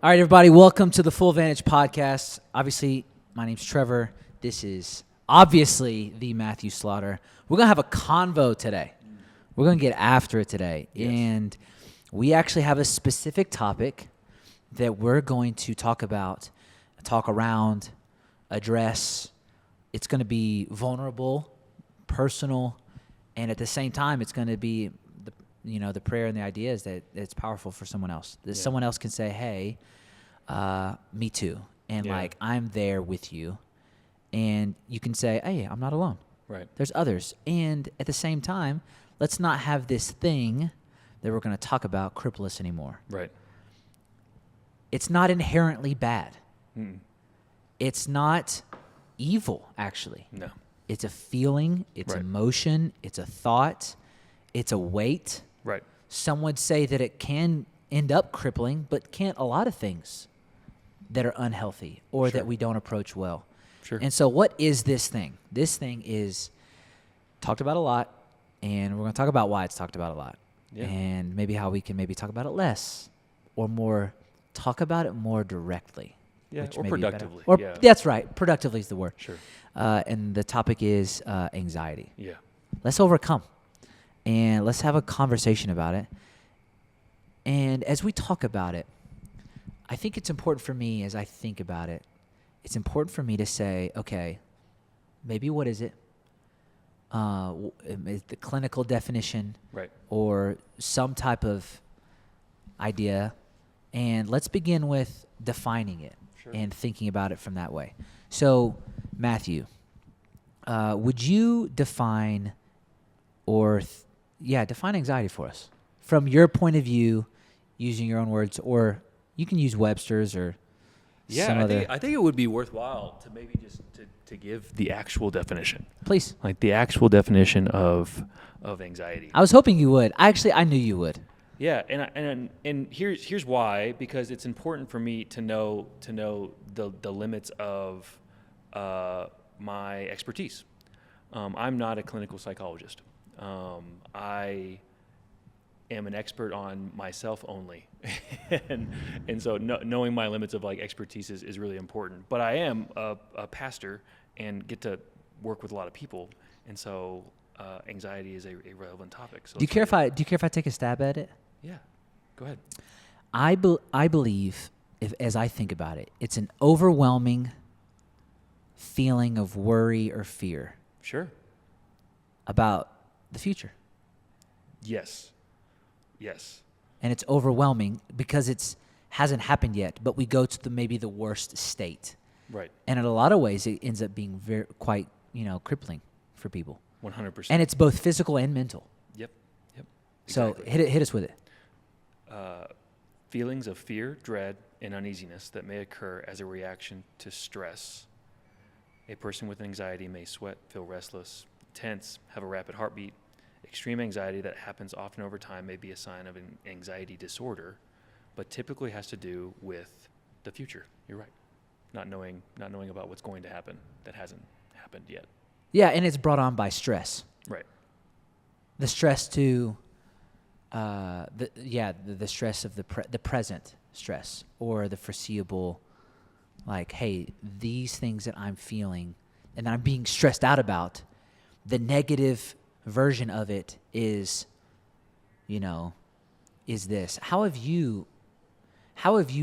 All right, everybody, welcome to the Full Vantage podcast. Obviously, my name's Trevor. This is obviously the Matthew Slaughter. We're going to have a convo today. We're going to get after it today. Yes. And we actually have a specific topic that we're going to talk about, talk around, address. It's going to be vulnerable, personal, and at the same time, it's going to be the prayer and the idea is that it's powerful for someone else. That someone else can say, hey, me too. And I'm there with you. And you can say, hey, I'm not alone. Right. There's others. And at the same time, let's not have this thing that we're going to talk about cripple us anymore. Right. It's not inherently bad. Mm. It's not evil, actually. No. It's a feeling. It's Right. emotion. It's a thought. It's a weight. Right. Some would say that it can end up crippling, but can't a lot of things that are unhealthy or Sure. that we don't approach well. Sure. And so what is this thing? This thing is talked about a lot, and we're going to talk about why it's talked about a lot. Yeah. And maybe how we can maybe talk about it less or more, talk about it more directly. Yeah, which or may be better. productively, Or yeah. That's right. Productively is the word. Sure. And the topic is anxiety. Yeah. Let's overcome. And let's have a conversation about it. And as we talk about it, I think it's important for me as I think about it, it's important for me to say, okay, maybe what is it? Is the clinical definition Right. or some type of idea. And let's begin with defining it Sure. and thinking about it from that way. So, Matthew, would you define define anxiety for us from your point of view, using your own words, or you can use Webster's or some other. I think it would be worthwhile to maybe just to give the actual definition, Please. like the actual definition of anxiety. I was hoping you would. I knew you would. Yeah, and here's why, because it's important for me to know the limits of my expertise. I'm not a clinical psychologist. I am an expert on myself only, and so knowing my limits of like expertise is really important. But I am a pastor and get to work with a lot of people, and so anxiety is a relevant topic. So Do you care if I take a stab at it? Yeah, go ahead. I believe, as I think about it, it's an overwhelming feeling of worry or fear Sure. about the future. Yes. And it's overwhelming because it hasn't happened yet, but we go to maybe the worst state. Right. And in a lot of ways, it ends up being quite crippling for people. 100%. And it's both physical and mental. Yep. So Exactly. hit us with it. Feelings of fear, dread, and uneasiness that may occur as a reaction to stress. A person with anxiety may sweat, feel restless, tense, have a rapid heartbeat. Extreme anxiety that happens often over time may be a sign of an anxiety disorder, but typically has to do with the future. You're right. Not knowing about what's going to happen that hasn't happened yet. Yeah, and it's brought on by stress. Right. The stress to, the stress of the present stress or the foreseeable, like, hey, these things that I'm feeling and that I'm being stressed out about, the negative version of it is this. How have you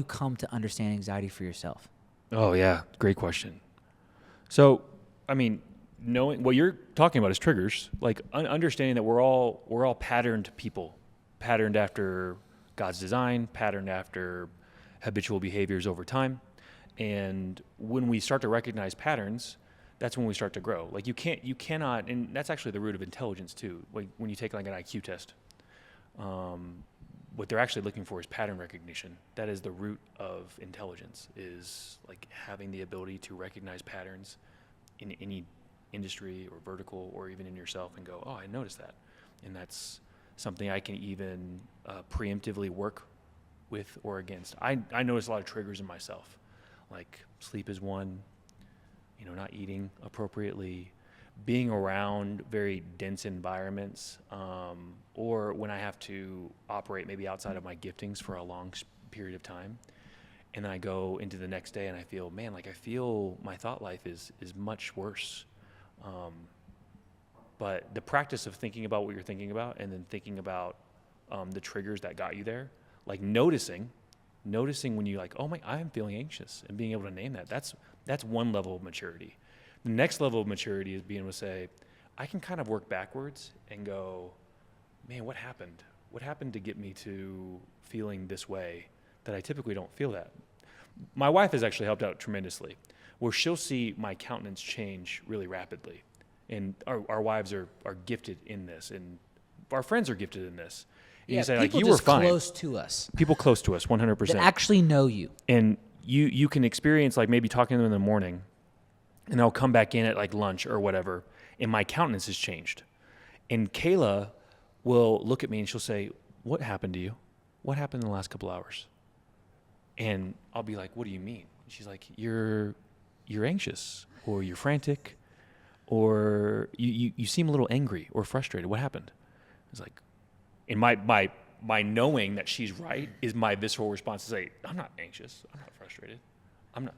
come to understand anxiety for yourself? Oh yeah, great question. So, I mean, knowing what you're talking about is triggers, like understanding that we're all patterned people, patterned after God's design, patterned after habitual behaviors over time. And when we start to recognize patterns, that's when we start to grow. Like you cannot, and that's actually the root of intelligence too. Like when you take like an IQ test, what they're actually looking for is pattern recognition. That is the root of intelligence, is like having the ability to recognize patterns in any industry or vertical or even in yourself and go, oh, I noticed that. And that's something I can even preemptively work with or against. I notice a lot of triggers in myself, like sleep is one, not eating appropriately, being around very dense environments, or when I have to operate maybe outside of my giftings for a long period of time. and I go into the next day and I feel, man, like I feel my thought life is much worse. But the practice of thinking about what you're thinking about and then thinking about the triggers that got you there, like noticing when you like, oh my, I'm feeling anxious, and being able to name that, that's one level of maturity. The next level of maturity is being able to say, I can kind of work backwards and go, man, what happened? What happened to get me to feeling this way that I typically don't feel that? My wife has actually helped out tremendously, where she'll see my countenance change really rapidly. And our wives are gifted in this, and our friends are gifted in this. And Yeah, you say, like, people you were just fine. close to us People close to us, 100%. that actually know you. And you can experience, like, maybe talking to them in the morning, and I'll come back in at like lunch or whatever, and my countenance has changed. And Kayla will look at me and she'll say, what happened to you? What happened in the last couple hours? And I'll be like, what do you mean? She's like, you're anxious, or you're frantic, or you seem a little angry or frustrated. What happened? It's like, and my knowing that she's right is my visceral response to say, I'm not anxious, I'm not frustrated, I'm not.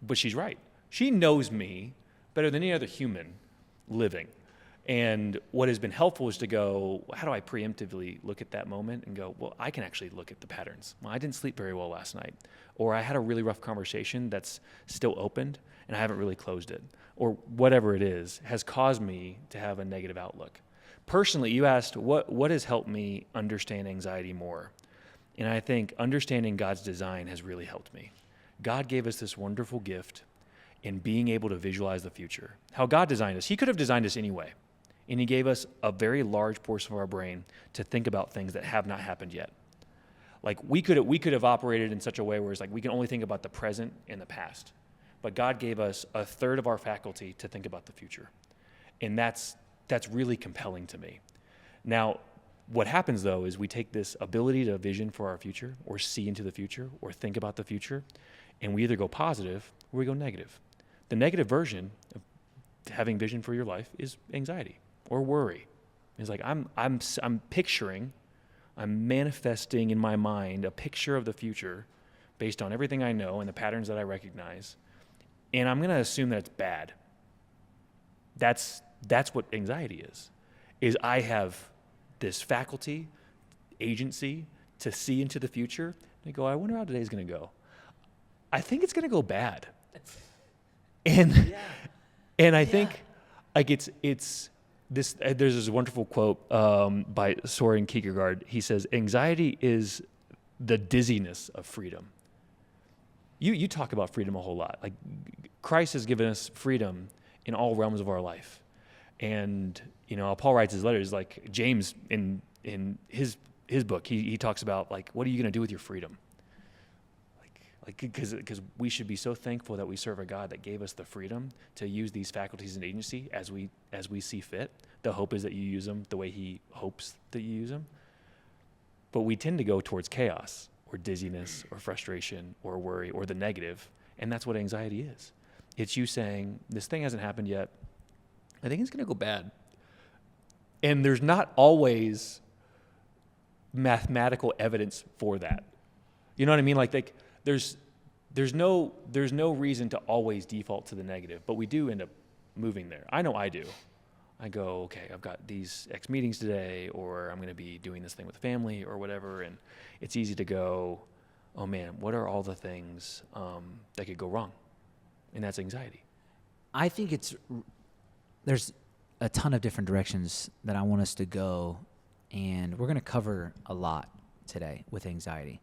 But she's right. She knows me better than any other human living. And what has been helpful is to go, how do I preemptively look at that moment and go, well, I can actually look at the patterns. Well, I didn't sleep very well last night, or I had a really rough conversation that's still opened and I haven't really closed it, or whatever it is has caused me to have a negative outlook. Personally, you asked, what has helped me understand anxiety more? And I think understanding God's design has really helped me. God gave us this wonderful gift in being able to visualize the future. How God designed us. He could have designed us anyway. And he gave us a very large portion of our brain to think about things that have not happened yet. Like we could have operated in such a way where it's like we can only think about the present and the past. But God gave us a third of our faculty to think about the future. And that's really compelling to me. Now, what happens though is we take this ability to vision for our future, or see into the future, or think about the future, and we either go positive or we go negative. The negative version of having vision for your life is anxiety or worry. It's like I'm picturing, I'm manifesting in my mind a picture of the future based on everything I know and the patterns that I recognize, and I'm going to assume that it's bad. That's what anxiety is I have this faculty, agency to see into the future, and I go, I wonder how today's going to go. I think it's going to go bad. And I think like it's this. There's this wonderful quote by Soren Kierkegaard. He says, "Anxiety is the dizziness of freedom." You talk about freedom a whole lot. Like Christ has given us freedom in all realms of our life, and Paul writes his letters. Like James in his book, he talks about like, what are you going to do with your freedom? Because we should be so thankful that we serve a God that gave us the freedom to use these faculties and agency as we see fit. The hope is that you use them the way he hopes that you use them. But we tend to go towards chaos or dizziness or frustration or worry or the negative, and that's what anxiety is. It's you saying, this thing hasn't happened yet. I think it's going to go bad. And there's not always mathematical evidence for that. You know what I mean? Like there's no reason to always default to the negative, but we do end up moving there. I know I do. I go, okay, I've got these X meetings today, or I'm going to be doing this thing with the family or whatever, and it's easy to go, oh man, what are all the things that could go wrong? And that's anxiety. I think there's a ton of different directions that I want us to go, and we're going to cover a lot today with anxiety.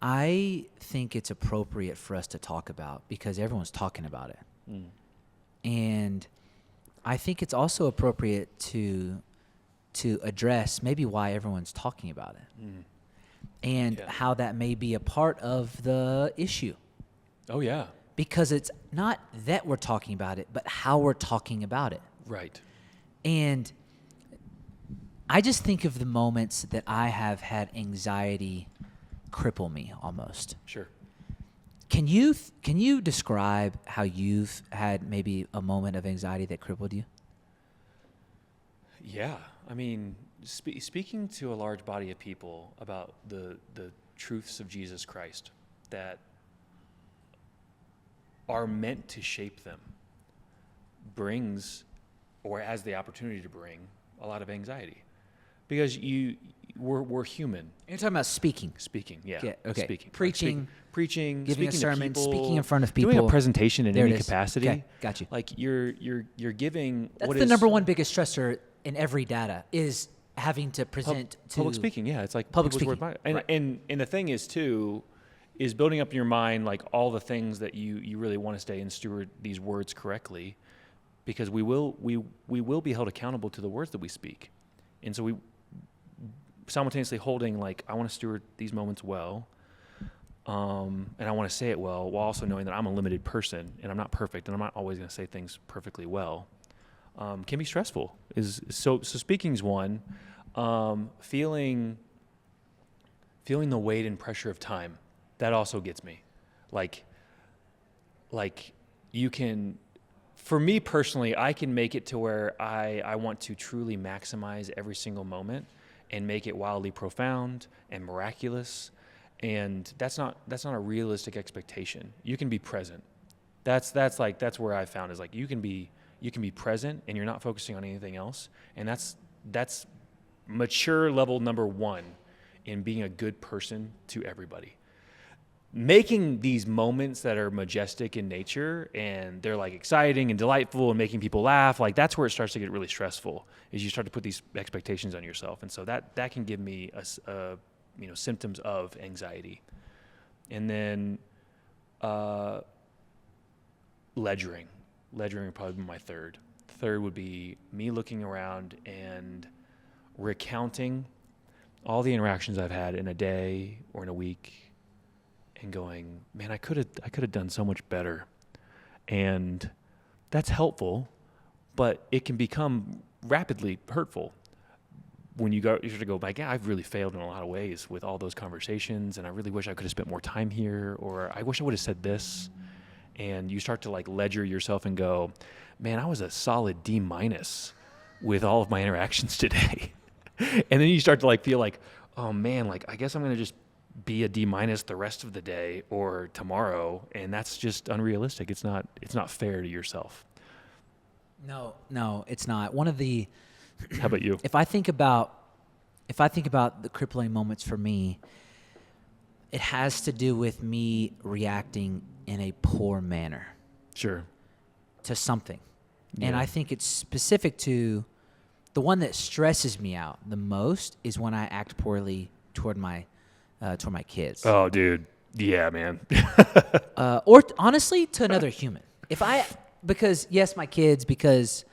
I think it's appropriate for us to talk about because everyone's talking about it. Mm. And I think it's also appropriate to address maybe why everyone's talking about it. Mm. And how that may be a part of the issue. Oh, yeah. Because it's not that we're talking about it, but how we're talking about it. Right. And I just think of the moments that I have had anxiety cripple me almost. Sure. Can you describe how you've had maybe a moment of anxiety that crippled you? Yeah. I mean, speaking to a large body of people about the truths of Jesus Christ that are meant to shape them brings, or has the opportunity to bring, a lot of anxiety, because we're human. You're talking about speaking. Speaking, yeah. Okay. Speaking. Preaching, giving speaking a sermon, to people, speaking in front of people. doing a presentation in There any it is. capacity. Okay, got you. Like you're giving. That's what the is number one biggest stressor in every data is having to present to public speaking. Yeah, it's like public people's speaking. And, Right. and the thing is too, is building up in your mind like all the things that you really want to stay and steward these words correctly, because we will be held accountable to the words that we speak, and so we simultaneously holding like, I want to steward these moments well, and I want to say it well, while also knowing that I'm a limited person and I'm not perfect and I'm not always going to say things perfectly well, can be stressful. So speaking's one. Feeling the weight and pressure of time, that also gets me. Like you can, for me personally, I can make it to where I want to truly maximize every single moment and make it wildly profound and miraculous. And that's not a realistic expectation. You can be present. That's where I found is like, you can be present and you're not focusing on anything else. And that's mature level number one in being a good person to everybody. Making these moments that are majestic in nature and they're like exciting and delightful and making people laugh, like that's where it starts to get really stressful, is you start to put these expectations on yourself. And so that can give me symptoms of anxiety. And then ledgering would probably be my third. Third would be me looking around and recounting all the interactions I've had in a day or in a week and going, man, I could have done so much better. And that's helpful, but it can become rapidly hurtful when you start to go like, yeah, I've really failed in a lot of ways with all those conversations, and I really wish I could have spent more time here, or I wish I would have said this. And you start to like ledger yourself and go, man, I was a solid D- with all of my interactions today. And then you start to like feel like, oh man, like I guess I'm going to just be a D- the rest of the day or tomorrow. And that's just unrealistic. It's not fair to yourself. No, it's not. One of the, how about you? If I think about the crippling moments for me, it has to do with me reacting in a poor manner. Sure. To something. Yeah. And I think it's specific to the one that stresses me out the most is when I act poorly toward my kids. Oh, dude. Yeah, man. Or honestly, to another human. Because my kids, because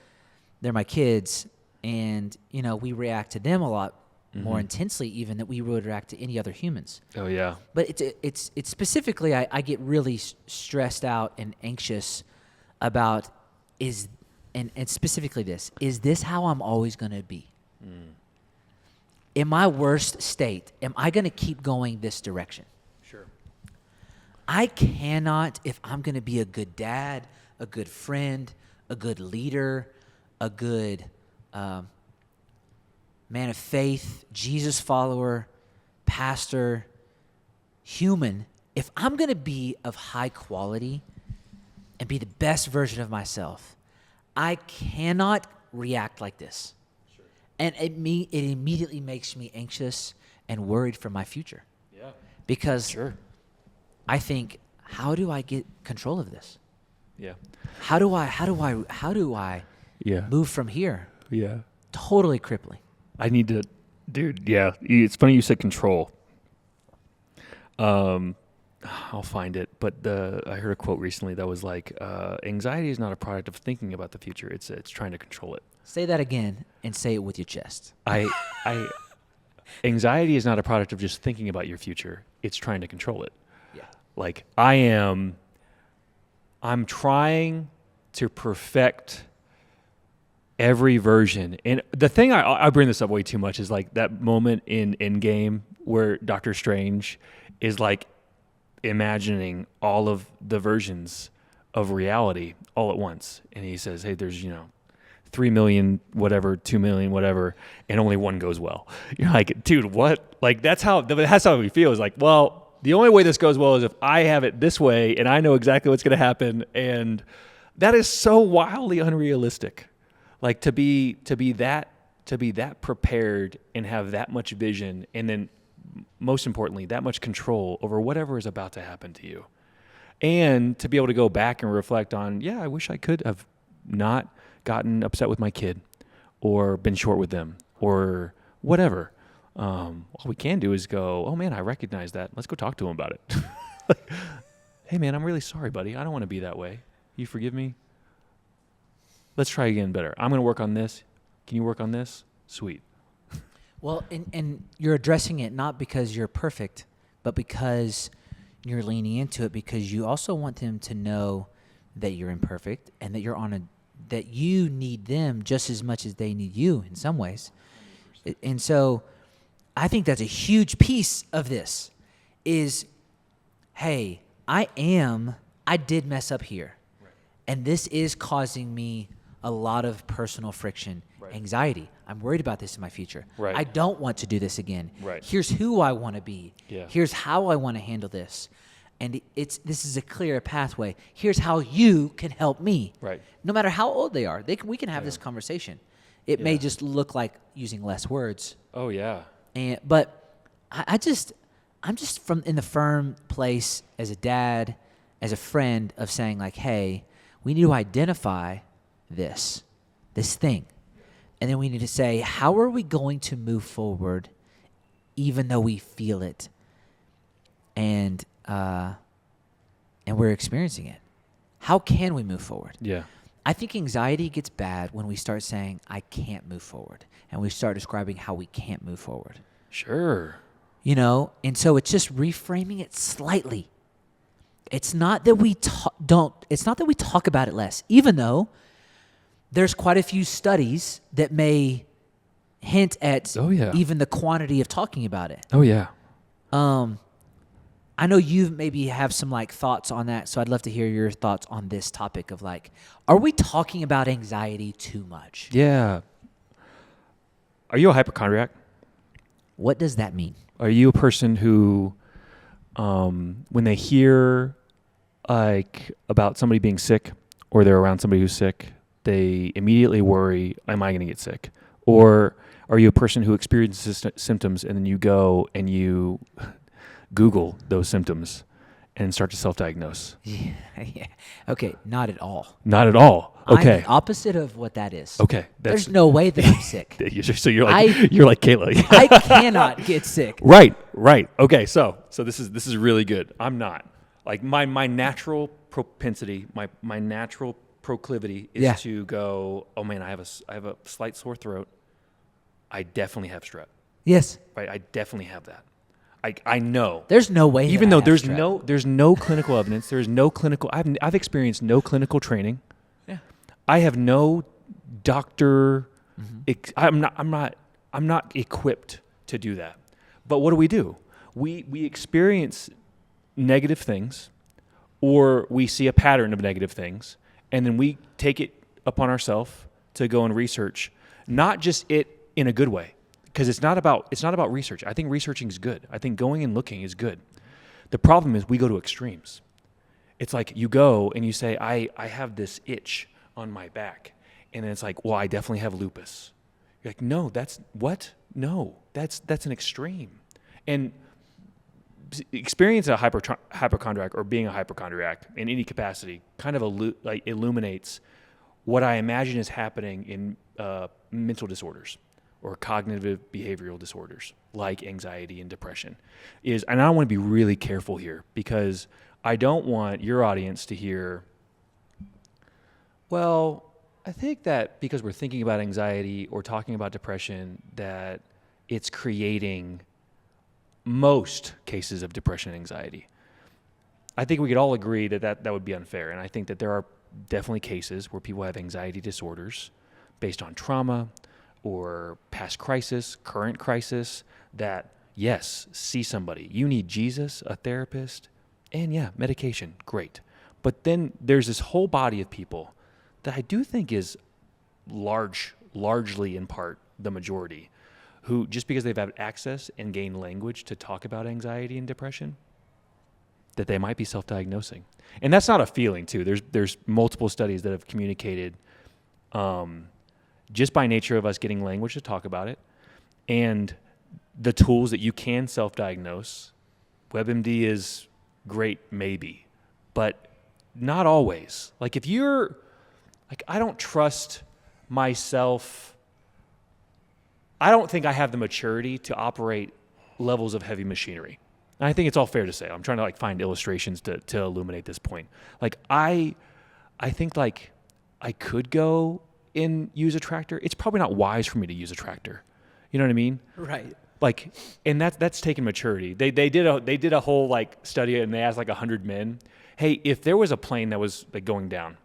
they're my kids, and we react to them a lot more intensely even than we would react to any other humans. Oh yeah. But it's specifically I get really stressed out and anxious about and specifically this, is this how I'm always going to be? In my worst state, am I going to keep going this direction? Sure. I cannot, if I'm going to be a good dad, a good friend, a good leader, a good man of faith, Jesus follower, pastor, human, if I'm going to be of high quality and be the best version of myself, I cannot react like this. Sure. And it immediately makes me anxious and worried for my future. Yeah. Because sure. I think, how do I get control of this? Yeah. How do I yeah. move from here? Yeah. Totally crippling. I need to, dude. Yeah. It's funny you said control. I'll find it, but I heard a quote recently that was like, anxiety is not a product of thinking about the future. It's trying to control it. Say that again and say it with your chest. Anxiety is not a product of just thinking about your future. It's trying to control it. Yeah. Like I'm trying to perfect every version. And the thing I bring this up way too much is like that moment in Endgame where Doctor Strange is like imagining all of the versions of reality all at once. And he says, hey, there's, 3 million, whatever, 2 million, whatever, and only one goes well. You're like, dude, what? Like, that's how we feel. Is like, well, The only way this goes well is if I have it this way and I know exactly what's going to happen. And that is so wildly unrealistic. Like to be that prepared and have that much vision, and then most importantly, that much control over whatever is about to happen to you. And to be able to go back and reflect on, I wish I could have not gotten upset with my kid or been short with them or whatever. All we can do is go, oh man, I recognize that. Let's go talk to him about it. Like, hey man, I'm really sorry, buddy. I don't want to be that way. You forgive me? Let's try again better. I'm going to work on this. Can you work on this? Sweet. Well, and you're addressing it not because you're perfect, but because you're leaning into it, because you also want them to know that you're imperfect and that that you need them just as much as they need you in some ways. 100%. And so I think that's a huge piece of this is, hey, I did mess up here. Right. And this is causing me a lot of personal friction, right. Anxiety. I'm worried about this in my future. Right. I don't want to do this again. Right. Here's who I want to be. Yeah. Here's how I want to handle this. And this is a clear pathway. Here's how you can help me. Right. No matter how old they are, we can have this conversation. It may just look like using less words. Oh yeah. But I'm just in the firm place as a dad, as a friend, of saying like, hey, we need to identify this thing. And then we need to say, how are we going to move forward even though we feel it and we're experiencing it? How can we move forward? Yeah. I think anxiety gets bad when we start saying, I can't move forward. And we start describing how we can't move forward. Sure. And so it's just reframing it slightly. It's not that we talk about it less, even though there's quite a few studies that may hint at even the quantity of talking about it. Oh, yeah. I know you maybe have some thoughts on that, so I'd love to hear your thoughts on this topic of are we talking about anxiety too much? Yeah. Are you a hypochondriac? What does that mean? Are you a person who, when they hear about somebody being sick or they're around somebody who's sick, they immediately worry, am I going to get sick? Or are you a person who experiences symptoms and then you go and you Google those symptoms and start to self-diagnose? Yeah. Okay, not at all. Not at all. Okay. I'm the opposite of what that is. Okay. There's no way that I'm sick. So you're like Kayla. I cannot get sick. Right. Okay. So this is really good. I'm not. My natural propensity, my natural proclivity is to go, oh man, I have a slight sore throat. I definitely have strep. Yes. Right. I definitely have that. I know. There's no way. Even though there's no clinical evidence, there's no clinical. I've experienced no clinical training. Yeah. I have no doctor. Mm-hmm. I'm not equipped to do that. But what do? We experience negative things, or we see a pattern of negative things, and then we take it upon ourselves to go and research, not just it in a good way. Because it's not about research. I think researching is good. I think going and looking is good. The problem is we go to extremes. It's like you go and you say, I have this itch on my back. And then it's like, well, I definitely have lupus. You're like, no, that's what? No, that's an extreme. And experience a hypochondriac or being a hypochondriac in any capacity kind of illuminates what I imagine is happening in mental disorders or cognitive behavioral disorders like anxiety and depression. And I want to be really careful here because I don't want your audience to hear, well, I think that because we're thinking about anxiety or talking about depression, that it's creating most cases of depression and anxiety. I think we could all agree that would be unfair. And I think that there are definitely cases where people have anxiety disorders based on trauma or past crisis, current crisis, that, yes, see somebody. You need Jesus, a therapist, and medication, great. But then there's this whole body of people that I do think is largely in part the majority, who just because they've had access and gained language to talk about anxiety and depression, that they might be self-diagnosing. And that's not a feeling too. There's multiple studies that have communicated just by nature of us getting language to talk about it and the tools that you can self-diagnose. WebMD is great, maybe, but not always. Like if you're, like I don't trust myself. I don't think I have the maturity to operate levels of heavy machinery. And I think it's all fair to say. I'm trying to like find illustrations to illuminate this point. Like I think like I could go and use a tractor. It's probably not wise for me to use a tractor. You know what I mean? Right. Like, and that's taking maturity. They did a whole like study and they asked like 100 men, hey, if there was a plane that was like going down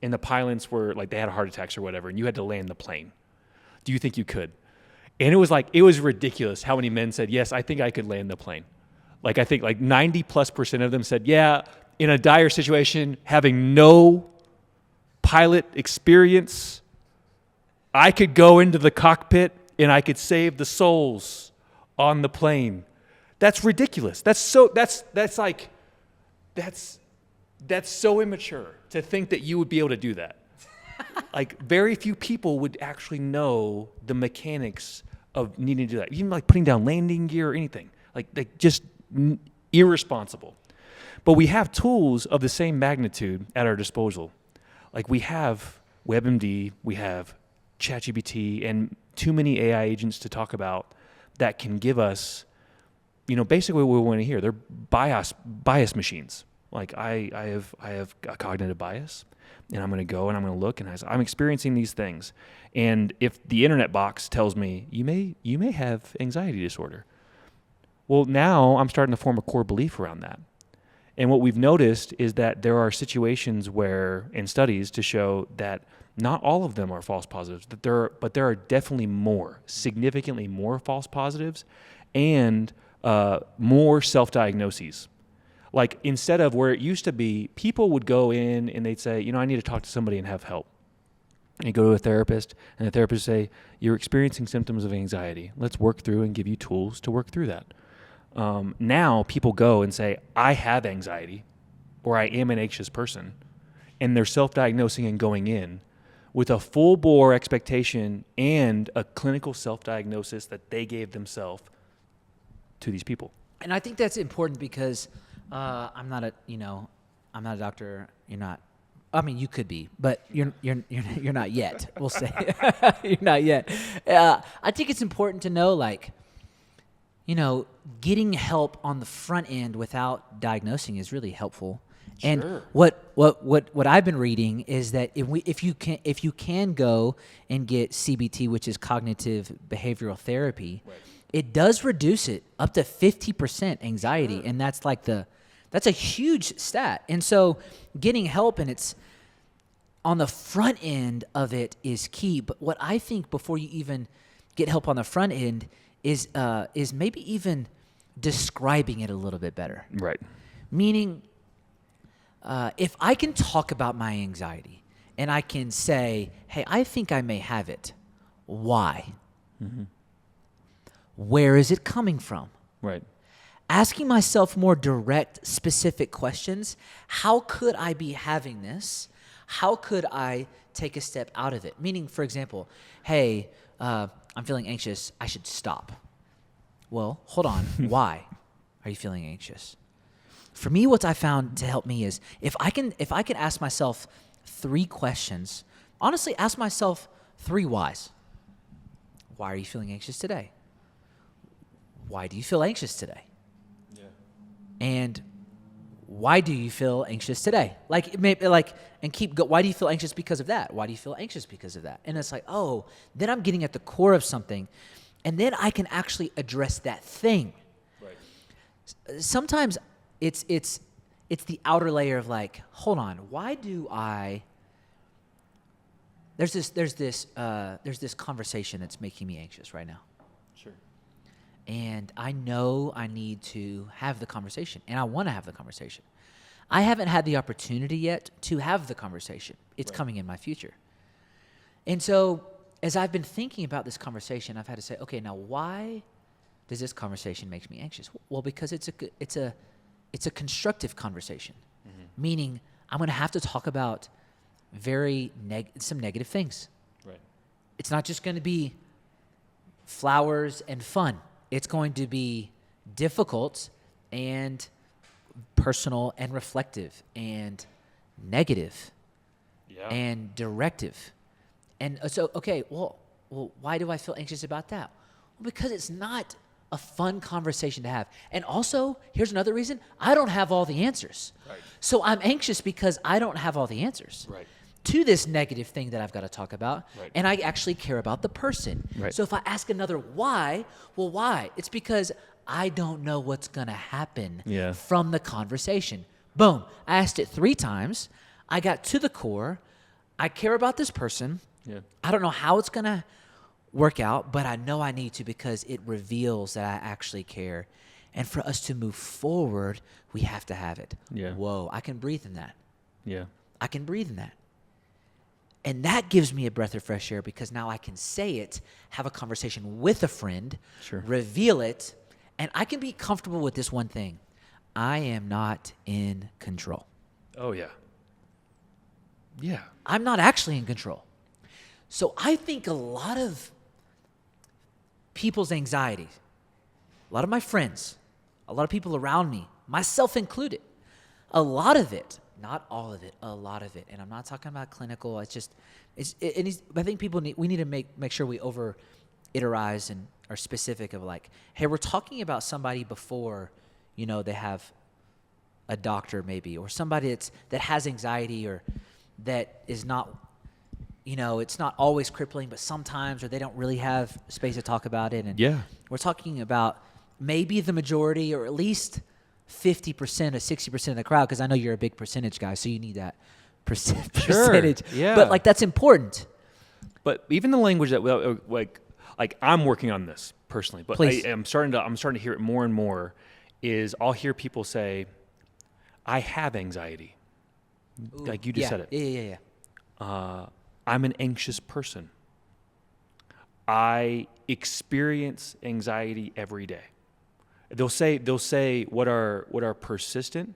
and the pilots were like, they had heart attacks or whatever, and you had to land the plane, do you think you could? And it was ridiculous how many men said, yes, I think I could land the plane. Like, I think like 90+% of them said, yeah, in a dire situation, having no pilot experience, I could go into the cockpit and I could save the souls on the plane. That's ridiculous. That's so immature to think that you would be able to do that. Like very few people would actually know the mechanics of needing to do that. Even like putting down landing gear or anything. Like just irresponsible. But we have tools of the same magnitude at our disposal. Like we have WebMD, we have ChatGPT, and too many AI agents to talk about that can give us, basically what we want to hear. They're bias machines. Like I have a cognitive bias, and I'm going to go and I'm going to look and I'm experiencing these things. And if the internet box tells me you may have anxiety disorder, well, now I'm starting to form a core belief around that. And what we've noticed is that there are situations where, in studies to show that not all of them are false positives, but there are definitely more, significantly more false positives and more self-diagnoses. Like instead of where it used to be, people would go in and they'd say, I need to talk to somebody and have help. And you go to a therapist and the therapist say, you're experiencing symptoms of anxiety. Let's work through and give you tools to work through that. Now people go and say, I have anxiety or I am an anxious person. And they're self-diagnosing and going in with a full bore expectation and a clinical self-diagnosis that they gave themselves to these people. And I think that's important because I'm not a doctor. You're not. I mean, you could be, but you're not yet. We'll say you're not yet. I think it's important to know, like, getting help on the front end without diagnosing is really helpful. Sure. And what I've been reading is that if you can go and get CBT, which is cognitive behavioral therapy, right, it does reduce it up to 50% anxiety, sure, and that's a huge stat. And so getting help and it's on the front end of it is key. But what I think before you even get help on the front end is maybe even describing it a little bit better. Right. Meaning, if I can talk about my anxiety and I can say, hey, I think I may have it. Why? Mm-hmm. Where is it coming from? Right. Asking myself more direct, specific questions. How could I be having this? How could I take a step out of it? Meaning, for example, hey, I'm feeling anxious. I should stop. Well, hold on. Why are you feeling anxious? For me, what I found to help me is if I can ask myself 3 questions, honestly, ask myself 3 whys. Why are you feeling anxious today? Why do you feel anxious today? Yeah. And why do you feel anxious today? Why do you feel anxious because of that? Why do you feel anxious because of that? And it's like, oh, then I'm getting at the core of something, and then I can actually address that thing. Right. Sometimes it's the outer layer of like, hold on, why do I? There's this conversation that's making me anxious right now. Sure. And I know I need to have the conversation, and I want to have the conversation. I haven't had the opportunity yet to have the conversation. It's right, coming in my future. And so as I've been thinking about this conversation, I've had to say, okay, now why does this conversation make me anxious? Well, because it's it's a constructive conversation, meaning I'm going to have to talk about some negative things. Right. It's not just going to be flowers and fun. It's going to be difficult and personal and reflective and negative and directive. And so, okay, well, why do I feel anxious about that? Well, because it's not a fun conversation to have. And also, here's another reason, I don't have all the answers. Right. So I'm anxious because I don't have all the answers. Right. To this negative thing that I've got to talk about, Right. and I actually care about the person. Right. So if I ask another why, well, why? It's because I don't know what's going to happen from the conversation. Boom. I asked it 3 times. I got to the core. I care about this person. Yeah. I don't know how it's going to work out, but I know I need to because it reveals that I actually care. And for us to move forward, we have to have it. Yeah. Whoa, I can breathe in that. Yeah. I can breathe in that. And that gives me a breath of fresh air because now I can say it, have a conversation with a friend, reveal it, and I can be comfortable with this one thing. I am not in control. Oh, yeah. Yeah. I'm not actually in control. So I think a lot of people's anxiety, a lot of my friends, a lot of people around me, myself included, a lot of it, not all of it, a lot of it. And I'm not talking about clinical. I think we need to make sure we over iterize and are specific of like, hey, we're talking about somebody before, they have a doctor maybe, or somebody that has anxiety or that is not, it's not always crippling, but sometimes, or they don't really have space to talk about it. And we're talking about maybe the majority or at least 50% or 60% of the crowd, because I know you're a big percentage guy, so you need that percentage. Yeah. But that's important. But even the language that like I'm working on this personally, but Please. I'm starting to hear it more and more. Is I'll hear people say, "I have anxiety," like you just said it. Yeah. I'm an anxious person. I experience anxiety every day. They'll say what are persistent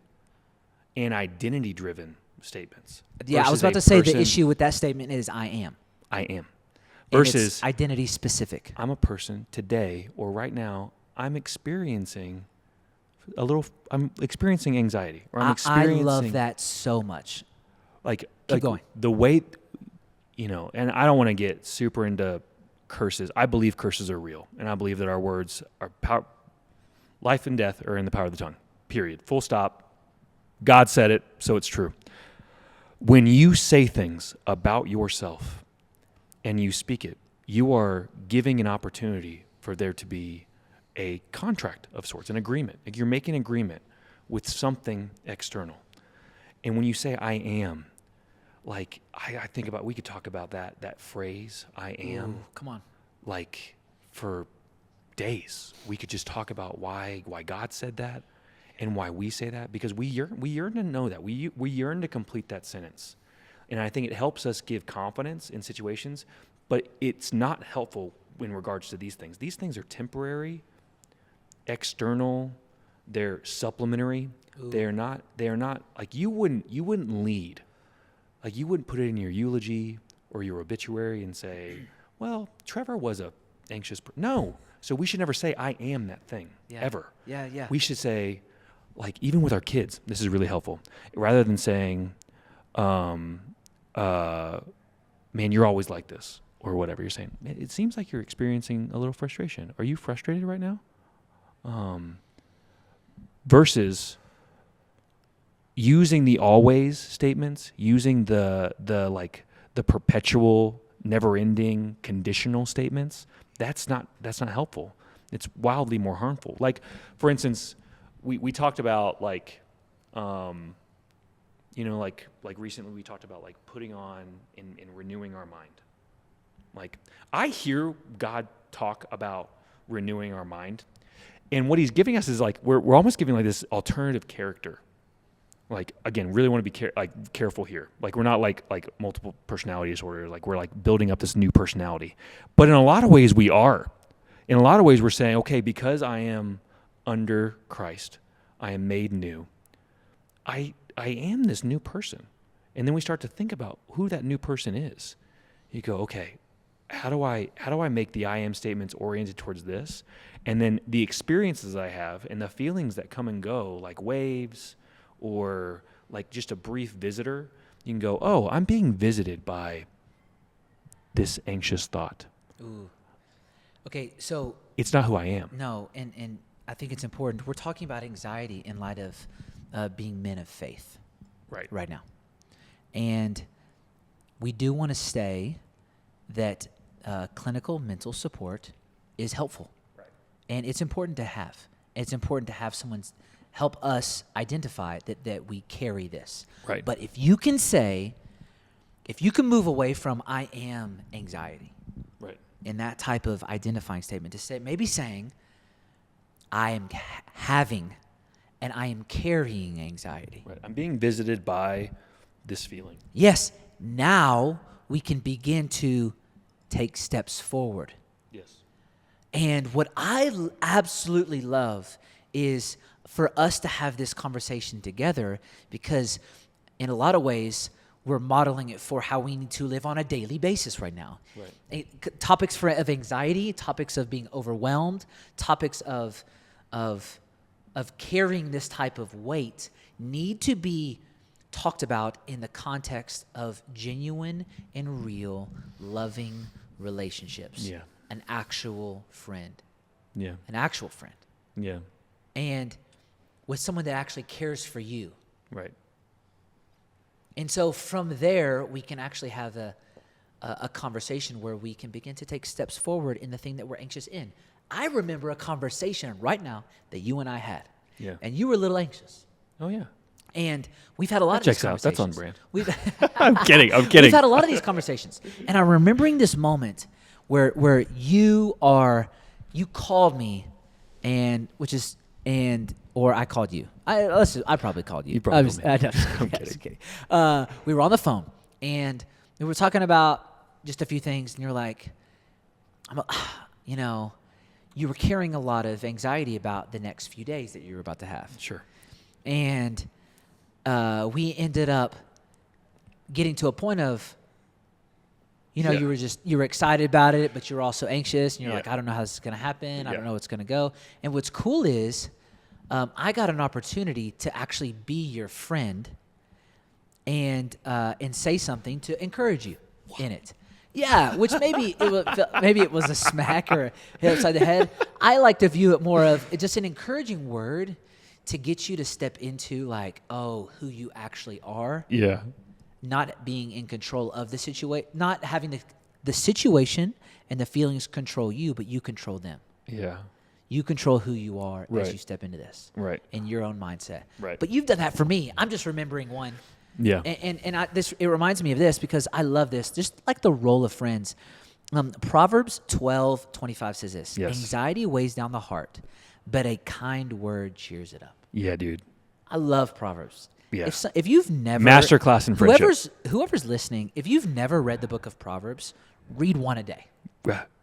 and identity driven statements. Yeah, I was about to say the issue with that statement is I am. Versus identity specific. I'm a person today or right now, I'm experiencing anxiety, or I'm experiencing. I love that so much. Keep going. The way, and I don't want to get super into curses. I believe curses are real, and I believe that our words are life and death are in the power of the tongue. Period. Full stop. God said it, so it's true. When you say things about yourself and you speak it, you are giving an opportunity for there to be a contract of sorts, an agreement. Like you're making an agreement with something external. And when you say I am, like I think about, we could talk about that phrase, I am. Ooh, come on. Like for days. We could just talk about why God said that and why we say that, because we yearn to know that. We yearn to complete that sentence. And I think it helps us give confidence in situations, but it's not helpful in regards to these things. These things are temporary, external, they're supplementary. Ooh. They are not like you wouldn't lead. Like you wouldn't put it in your eulogy or your obituary and say, well, Trevor was a anxious person. No. So we should never say I am that thing ever. Yeah. We should say, like, even with our kids, this is really helpful. Rather than saying, man, you're always like this, or whatever you're saying. It seems like you're experiencing a little frustration. Are you frustrated right now? Versus using the always statements, using the perpetual, never-ending conditional statements. That's not helpful. It's wildly more harmful. Like, for instance, we talked about like recently we talked about like putting on and renewing our mind. Like I hear God talk about renewing our mind, and what He's giving us is like we're almost giving like this alternative character. Like again, really want to be careful here. Like we're not like multiple personality disorder. Like we're like building up this new personality, but in a lot of ways we are. In a lot of ways we're saying, okay, because I am under Christ, I am made new. I am this new person. And then we start to think about who that new person is. You go, okay, how do I make the I am statements oriented towards this? And then the experiences I have and the feelings that come and go, like waves or like just a brief visitor, you can go, oh, I'm being visited by this anxious thought. Ooh. Okay, so It's not who I am. no, and I think it's important. We're talking about anxiety in light of being men of faith right now. And we do want to say that clinical mental support is helpful. Right. And it's important to have. It's important to have someone help us identify that we carry this. Right. But if you can move away from I am anxiety Right. in that type of identifying statement to say, maybe saying, I am having and I am carrying anxiety. Right. I'm being visited by this feeling. Yes, now we can begin to take steps forward. Yes. And what I absolutely love is for us to have this conversation together, because in a lot of ways, we're modeling it for how we need to live on a daily basis right now. Right. Topics of anxiety, topics of being overwhelmed, topics of carrying this type of weight need to be talked about in the context of genuine and real loving relationships. Yeah. An actual friend. Yeah. An actual friend. Yeah. And with someone that actually cares for you. Right. And so from there, we can actually have a conversation where we can begin to take steps forward in the thing that we're anxious in. I remember a conversation right now that you and I had. Yeah. And you were a little anxious. Oh, yeah. And we've had a lot of these Checks out. That's on conversations. brand. I'm kidding. We've had a lot of these conversations. And I'm remembering this moment where you called me or I called you. I probably called you. You probably was, called me. I'm kidding. We were on the phone and we were talking about just a few things, and you're like, you were carrying a lot of anxiety about the next few days that you were about to have. Sure. And we ended up getting to a point of, Yeah. you were excited about it, but you were also anxious, and you're Yeah. like, I don't know how this is going to happen. I Yeah. don't know what's going to go. And what's cool is I got an opportunity to actually be your friend and say something to encourage you in it. Yeah, which maybe it was a smack or a hit upside the head. I like to view it more of just an encouraging word to get you to step into like, oh, who you actually are. Yeah. Not being in control of the situation, not having the situation and the feelings control you, but you control them. Yeah. You control who you are Right. as you step into this. Right. In your own mindset. Right. But you've done that for me. I'm just remembering one. Yeah. It reminds me of this because I love this. Just like the role of friends. Proverbs 12:25 says this. Yes. Anxiety weighs down the heart, but a kind word cheers it up. Yeah, dude. I love Proverbs. Yeah. If you've never Masterclass in friendship. whoever's listening, if you've never read the book of Proverbs, read one a day.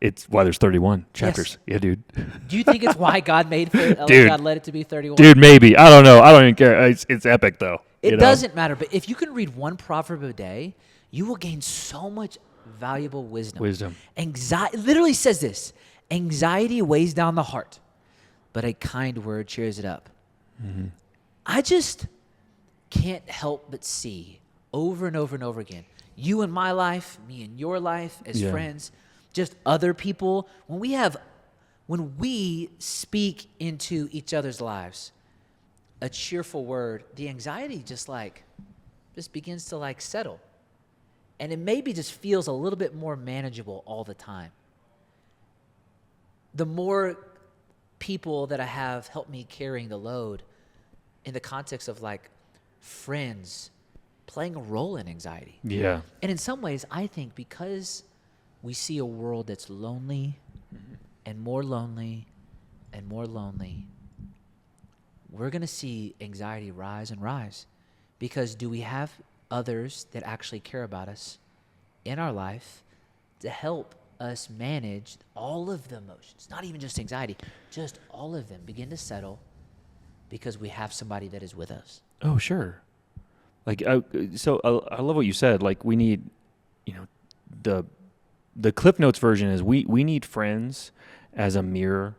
It's why there's 31 chapters. Yes. Yeah, dude. Do you think it's why God Dude. God led it to be 31? Dude, maybe. I don't know. I don't even care. It's epic, though. It doesn't matter. But if you can read one proverb a day, you will gain so much valuable wisdom. Anxiety literally says this. Anxiety weighs down the heart, but a kind word cheers it up. Mm-hmm. I just can't help but see over and over and over again, you in my life, me in your life as friends, just other people, when we speak into each other's lives, a cheerful word, the anxiety just begins to settle. And it maybe just feels a little bit more manageable all the time. The more people that I have helped me carrying the load in the context of friends playing a role in anxiety. Yeah. And in some ways, I think because we see a world that's lonely and more lonely and more lonely, we're going to see anxiety rise and rise. Because do we have others that actually care about us in our life to help us manage all of the emotions, not even just anxiety, just all of them begin to settle because we have somebody that is with us. Oh, sure. Like, so I love what you said. Like, we need, you know, the Cliff Notes version is we need friends as a mirror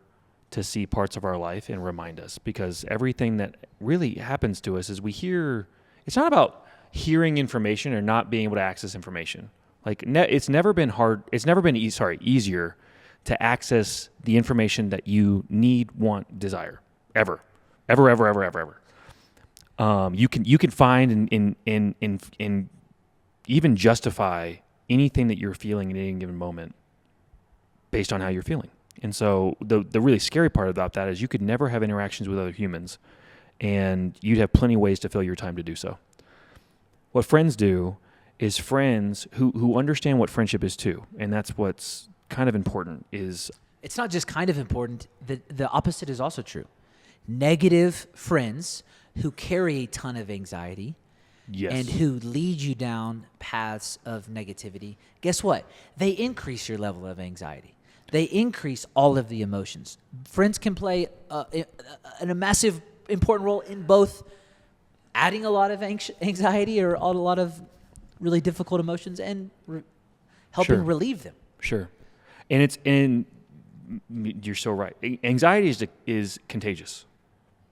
to see parts of our life and remind us, because everything that really happens to us is we hear. It's not about hearing information or not being able to access information. Like, it's never been hard. It's never been easier to access the information that you need, want, desire, ever. You can find and even justify anything that you're feeling in any given moment based on how you're feeling. And so the really scary part about that is you could never have interactions with other humans, and you'd have plenty of ways to fill your time to do so. What friends do is friends who understand what friendship is too, and that's what's kind of important. Is It's not just kind of important. The opposite is also true. Negative friends who carry a ton of anxiety yes, and who lead you down paths of negativity, guess what? They increase your level of anxiety. They increase all of the emotions. Friends can play a massive, important role in both adding a lot of anxiety or a lot of really difficult emotions and helping Sure. relieve them. Sure, and you're so right. Anxiety is contagious.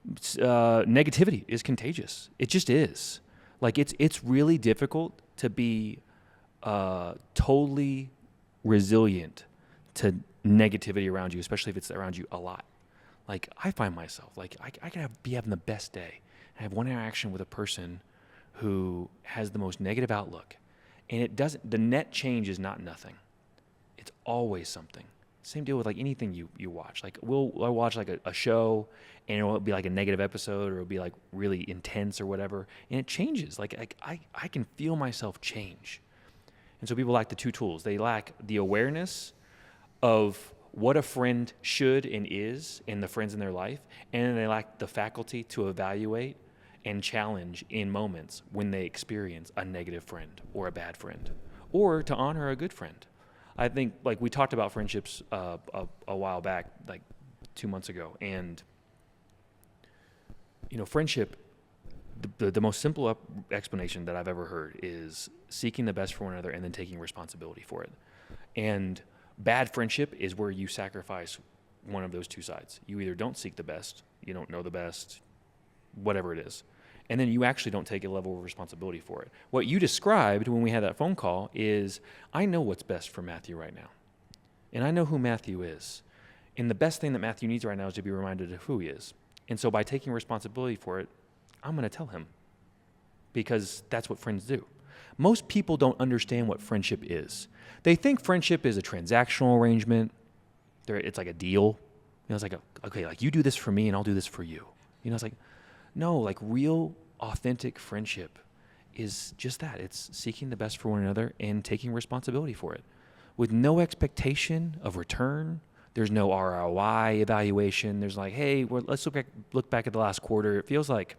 Negativity is contagious. It just is. Like, it's really difficult to be totally resilient to negativity around you, especially if it's around you a lot. Like, I find myself, like, I could be having the best day. I have one interaction with a person who has the most negative outlook, and the net change is not nothing. It's always something. Same deal with like anything you watch. Like, I'll watch like a show, and it'll be like a negative episode, or it'll be like really intense or whatever, and it changes. Like I can feel myself change. And so people lack the two tools. They lack the awareness of what a friend should and is in the friends in their life, and then they lack the faculty to evaluate and challenge in moments when they experience a negative friend or a bad friend, or to honor a good friend. I think, like, we talked about friendships a while back, like 2 months ago, and friendship, the most simple explanation that I've ever heard is seeking the best for one another and then taking responsibility for it. And bad friendship is where you sacrifice one of those two sides. You either don't seek the best, you don't know the best, whatever it is, and then you actually don't take a level of responsibility for it. What you described when we had that phone call is, I know what's best for Matthew right now, and I know who Matthew is, and the best thing that Matthew needs right now is to be reminded of who he is. And so by taking responsibility for it, I'm going to tell him, because that's what friends do. Most people don't understand what friendship is. They think friendship is a transactional arrangement. It's like a deal. It's like, okay, like, you do this for me and I'll do this for you. It's like, no, like, real, authentic friendship is just that. It's seeking the best for one another and taking responsibility for it with no expectation of return. There's no ROI evaluation. There's like, hey, let's look back at the last quarter. It feels like,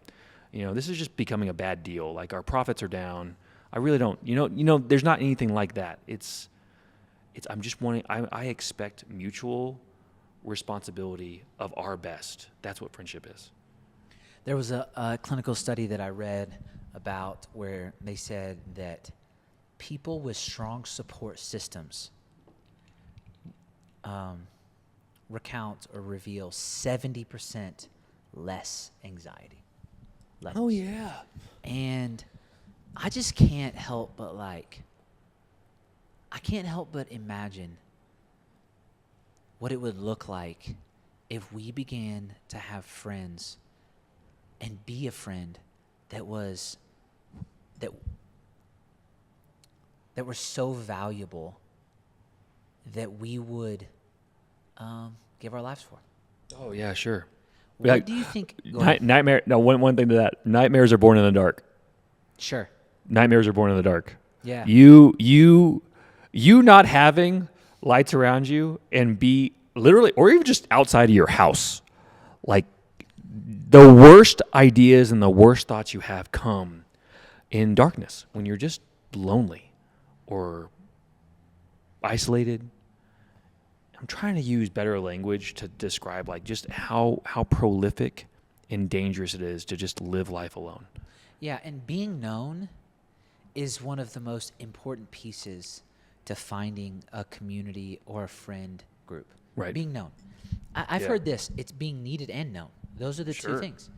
this is just becoming a bad deal. Like, our profits are down. I really don't, there's not anything like that. I'm just wanting, I expect mutual responsibility of our best. That's what friendship is. There was a clinical study that I read about where they said that people with strong support systems recount or reveal 70% less anxiety levels. Oh, yeah. And I just can't help but imagine what it would look like if we began to have friends and be a friend that were so valuable that we would give our lives for. Oh, yeah, sure. What do you think? Nightmare. No, one thing to that. Nightmares are born in the dark. Sure. Nightmares are born in the dark. Yeah. You not having lights around you and be literally, or even just outside of your house, like, the worst ideas and the worst thoughts you have come in darkness when you're just lonely or isolated. I'm trying to use better language to describe, like, just how prolific and dangerous it is to just live life alone. Yeah, and being known is one of the most important pieces to finding a community or a friend group. Right. Being known. I've Yeah. heard this. It's being needed and known. Those are the two Sure. things.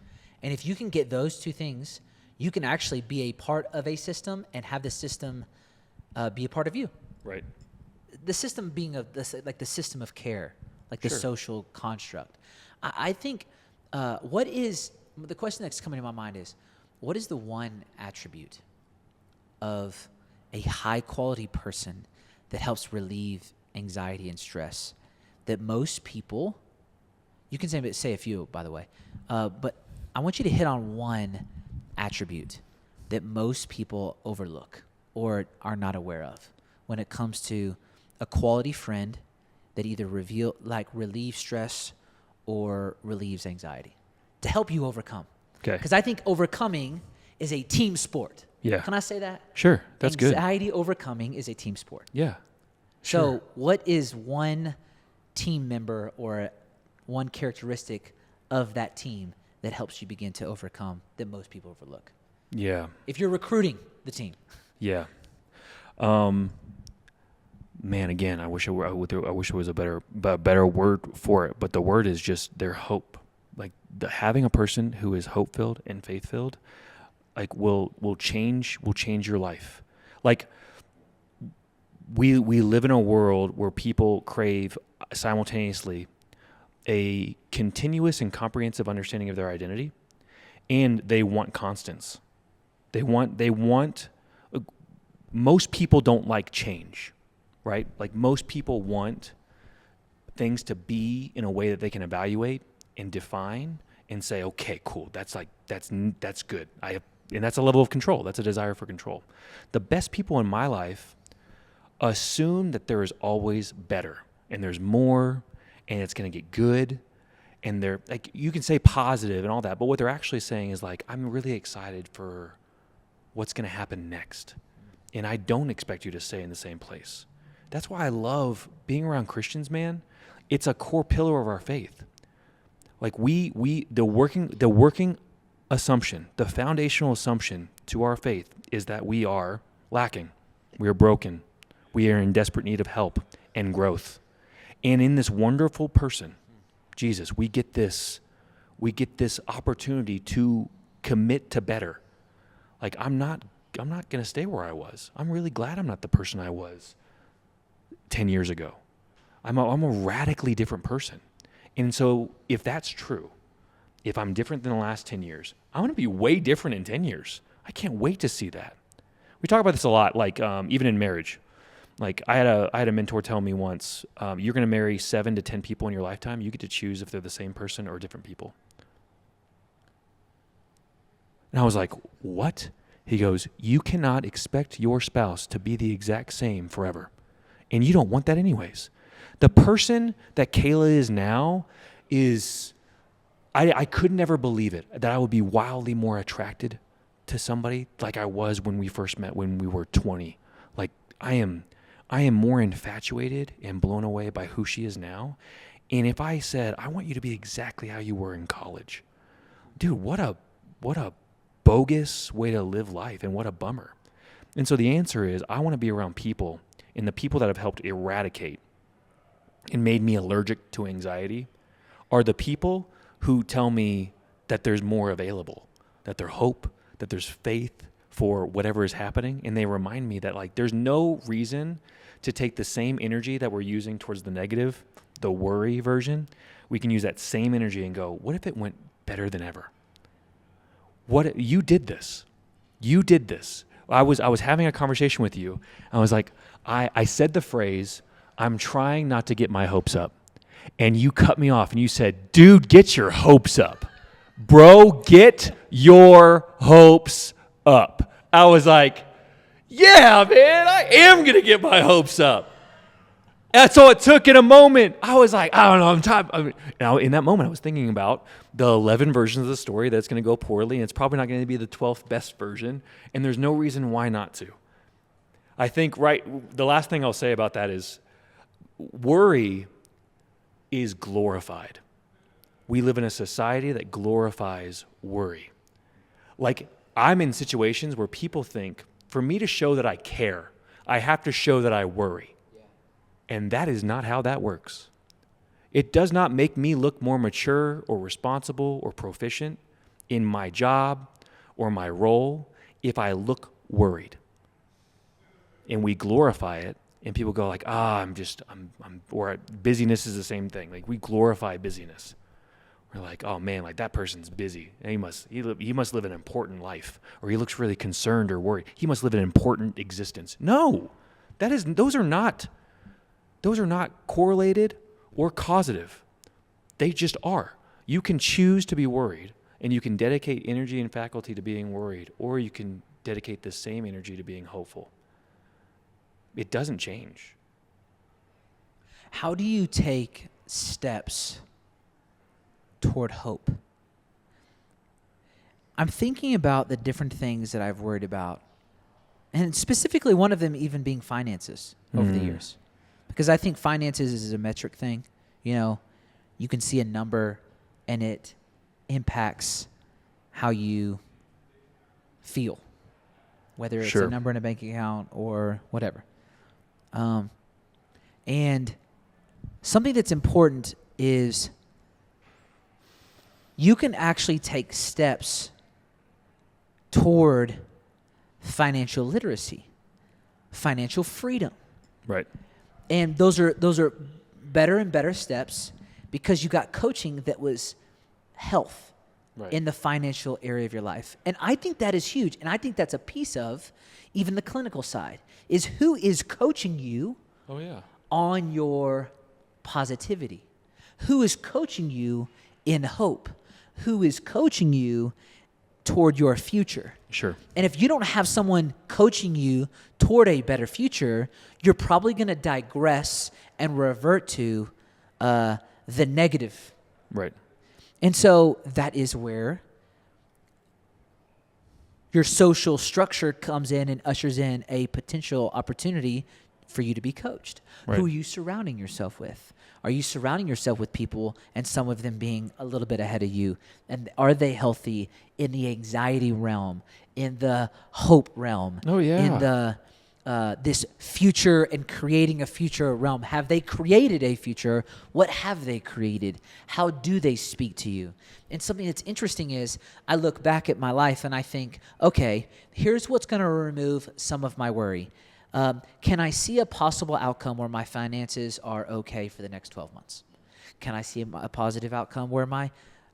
And if you can get those two things, you can actually be a part of a system and have the system be a part of you. Right. The system being like the system of care, like the Sure. social construct. I think what is the question that's coming to my mind is, what is the one attribute of a high quality person that helps relieve anxiety and stress that most people, you can say a few, by the way, but I want you to hit on one attribute that most people overlook or are not aware of when it comes to a quality friend that either relieves stress or relieves anxiety to help you overcome. Okay. Because I think overcoming is a team sport. Yeah. Can I say that? Sure. That's good. Anxiety overcoming is a team sport. Yeah. So Sure. what is one team member or one characteristic of that team that helps you begin to overcome that most people overlook? Yeah. If you're recruiting the team. Yeah. Man, again, I wish it was a better word for it, but the word is just their hope. Like having a person who is hope filled and faith filled, like will change your life. Like we live in a world where people crave simultaneously a continuous and comprehensive understanding of their identity, and they want constants. They want. Most people don't like change, right? Like most people want things to be in a way that they can evaluate and define and say, okay, cool. That's good. And that's a level of control. That's a desire for control. The best people in my life assume that there is always better and there's more and it's going to get good. And they're like, you can say positive and all that, but what they're actually saying is like, I'm really excited for what's going to happen next. And I don't expect you to stay in the same place. That's why I love being around Christians, man. It's a core pillar of our faith. Like the working assumption, the foundational assumption to our faith is that we are lacking. We are broken. We are in desperate need of help and growth. And in this wonderful person, Jesus, we get this opportunity to commit to better. Like I'm not going to stay where I was. I'm really glad I'm not the person I was 10 years ago. I'm a radically different person. And so if that's true, if I'm different than the last 10 years, I'm going to be way different in 10 years. I can't wait to see that. We talk about this a lot, like even in marriage. Like I had a mentor tell me once, you're going to marry 7 to 10 people in your lifetime. You get to choose if they're the same person or different people. And I was like, what? He goes, you cannot expect your spouse to be the exact same forever. And you don't want that anyways. The person that Kayla is now is, I could never believe it, that I would be wildly more attracted to somebody like I was when we first met when we were 20. Like I am more infatuated and blown away by who she is now. And if I said, I want you to be exactly how you were in college, dude, what a bogus way to live life and what a bummer. And so the answer is I want to be around people, and the people that have helped eradicate and made me allergic to anxiety are the people who tell me that there's more available, that there's hope, that there's faith for whatever is happening. And they remind me that like there's no reason to take the same energy that we're using towards the negative, the worry version. We can use that same energy and go, what if it went better than ever? What you did this. You did this. I was having a conversation with you. I was like, I said the phrase, I'm trying not to get my hopes up. And you cut me off and you said, dude, get your hopes up. Bro, get your hopes up. I was like, yeah, man, I am going to get my hopes up. That's all it took in a moment. I was like, I don't know, I'm tired. Now, in that moment, I was thinking about the 11 versions of the story that's going to go poorly, and it's probably not going to be the 12th best version, and there's no reason why not to. I think, the last thing I'll say about that is worry is glorified. we live in a society that glorifies worry. Like, I'm in situations where people think, for me to show that I care, I have to show that I worry. Yeah. And that is not how that works. It does not make me look more mature or responsible or proficient in my job or my role if I look worried. And we glorify it, and people go like, or busyness is the same thing. Like, we glorify busyness. We're like, oh man, like that person's busy. And he must live an important life, or he looks really concerned or worried. He must live an important existence. No, those are not correlated or causative. They just are. You can choose to be worried, and you can dedicate energy and faculty to being worried, or you can dedicate the same energy to being hopeful. It doesn't change. How do you take steps toward hope? I'm thinking about the different things that I've worried about, and specifically one of them even being finances over the years, because I think finances is a metric thing. You know, you can see a number and it impacts how you feel, whether it's a number in a bank account or whatever. And something that's important is you can actually take steps toward financial literacy, financial freedom. Right. And those are better and better steps because you got coaching that was health in the financial area of your life. And I think that is huge. And I think that's a piece of even the clinical side is who is coaching you on your positivity, who is coaching you in hope, who is coaching you toward your future. Sure. And if you don't have someone coaching you toward a better future, you're probably going to digress and revert to the negative. Right. And so that is where your social structure comes in and ushers in a potential opportunity for you to be coached. Right. Who are you surrounding yourself with? Are you surrounding yourself with people and some of them being a little bit ahead of you? And are they healthy in the anxiety realm, in the hope realm? Oh, yeah. In the this future and creating a future realm? Have they created a future? What have they created? How do they speak to you? And something that's interesting is I look back at my life and I think, okay, here's what's going to remove some of my worry. Can I see a possible outcome where my finances are okay for the next 12 months? Can I see a positive outcome where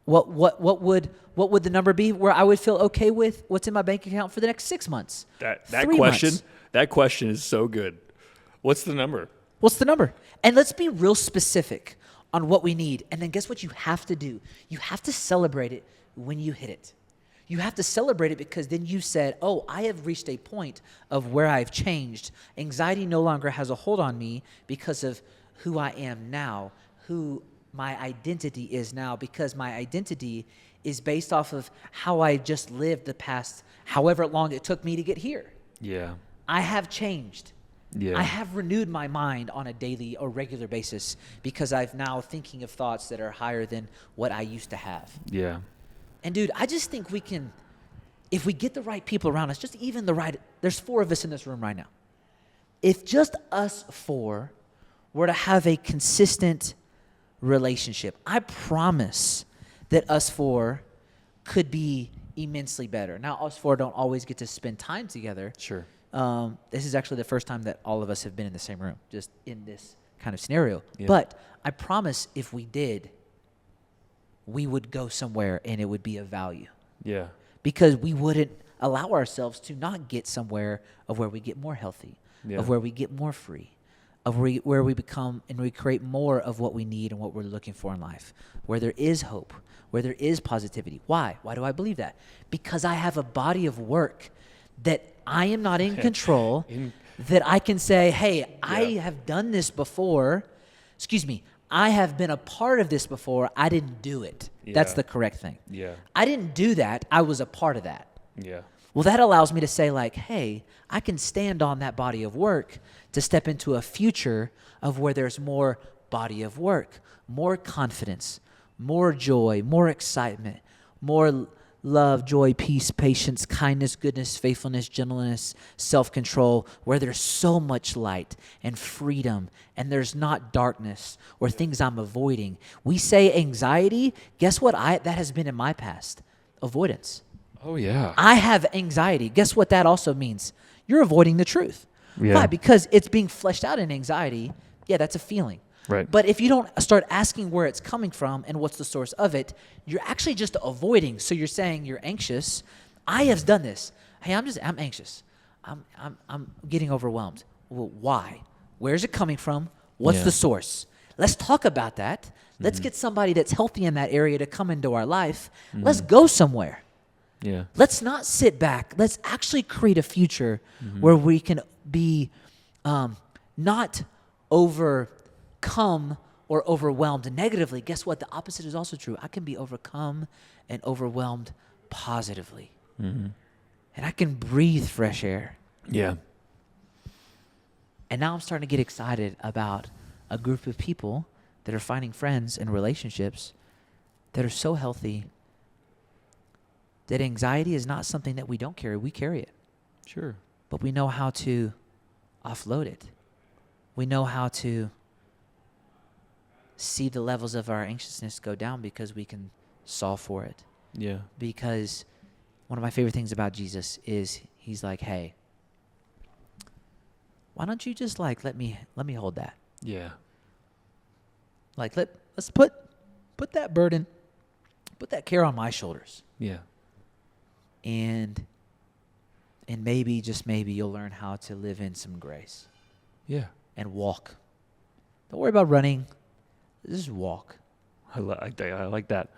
what would the number be where I would feel okay with what's in my bank account for the next 6 months? That question is so good. What's the number? What's the number? And let's be real specific on what we need. And then guess what you have to do? You have to celebrate it when you hit it. You have to celebrate it because then you said, oh, I have reached a point of where I've changed. Anxiety no longer has a hold on me because of who I am now, who my identity is now, because my identity is based off of how I just lived the past however long it took me to get here. Yeah. I have changed. Yeah. I have renewed my mind on a daily or regular basis because I've now thinking of thoughts that are higher than what I used to have. Yeah. And dude, I just think we can, if we get the right people around us, just even the right, there's 4 of us in this room right now. If just us 4 were to have a consistent relationship, I promise that us 4 could be immensely better. Now, us 4 don't always get to spend time together. Sure. This is actually the first time that all of us have been in the same room, just in this kind of scenario. Yeah. But I promise if we did, we would go somewhere and it would be of value. Yeah. Because we wouldn't allow ourselves to not get somewhere of where we get more healthy, of where we get more free, of where we become and we create more of what we need and what we're looking for in life, where there is hope, where there is positivity. Why? Why do I believe that? Because I have a body of work that I am not in control, that I can say, hey, I have done this before. Excuse me. I have been a part of this before. I didn't do it. Yeah. That's the correct thing. Yeah. I didn't do that. I was a part of that. Yeah. Well, that allows me to say like, hey, I can stand on that body of work to step into a future of where there's more body of work, more confidence, more joy, more excitement, more love, joy, peace, patience, kindness, goodness, faithfulness, gentleness, self-control, where there's so much light and freedom and there's not darkness or things I'm avoiding. We say anxiety. Guess what? That has been in my past. Avoidance. Oh, yeah. I have anxiety. Guess what that also means? You're avoiding the truth. Yeah. Why? Because it's being fleshed out in anxiety. Yeah, that's a feeling. Right. But if you don't start asking where it's coming from and what's the source of it, you're actually just avoiding. So you're saying you're anxious. I have done this. Hey, I'm anxious. I'm getting overwhelmed. Well, why? Where's it coming from? What's the source? Let's talk about that. Let's get somebody that's healthy in that area to come into our life. Let's go somewhere. Yeah. Let's not sit back. Let's actually create a future where we can be not overcome or overwhelmed negatively. Guess what? The opposite is also true. I can be overcome and overwhelmed positively. And I can breathe fresh air. Yeah. And now I'm starting to get excited about a group of people that are finding friends and relationships that are so healthy that anxiety is not something that we don't carry. We carry it. Sure. But we know how to offload it. We know how to see the levels of our anxiousness go down because we can solve for it. Yeah. Because one of my favorite things about Jesus is he's like, hey, why don't you just like let me hold that? Yeah. Like let's put that burden, put that care on my shoulders. Yeah. And maybe, just maybe, you'll learn how to live in some grace. Yeah. And walk. Don't worry about running. Just walk. I like that.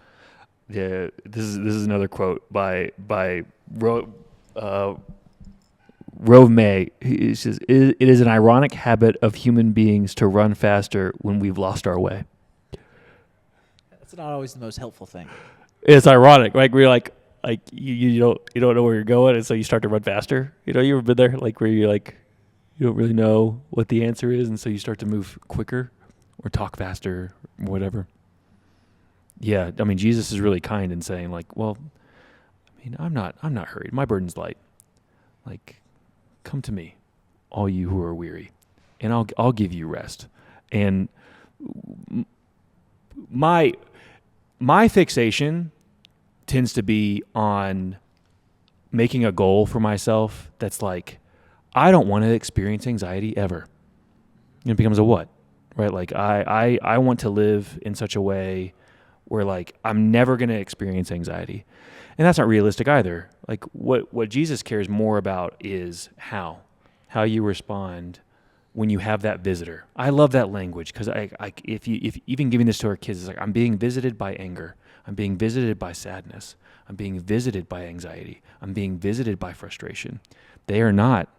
Yeah. This is another quote by Rove May. He says, "It is an ironic habit of human beings to run faster when we've lost our way." That's not always the most helpful thing. It's ironic, like we're like you don't know where you're going, and so you start to run faster. You ever been there, like where you're like you don't really know what the answer is, and so you start to move quicker or talk faster or whatever. Yeah, I mean, Jesus is really kind in saying like, well, I mean, I'm not hurried. My burden's light. Like, come to me, all you who are weary, and I'll give you rest. And my fixation tends to be on making a goal for myself that's like, I don't want to experience anxiety ever. And it becomes a what, right? Like I want to live in such a way where like I'm never going to experience anxiety. And that's not realistic either. Like what Jesus cares more about is how you respond when you have that visitor. I love that language because if even giving this to our kids, it's like I'm being visited by anger. I'm being visited by sadness. I'm being visited by anxiety. I'm being visited by frustration. They are not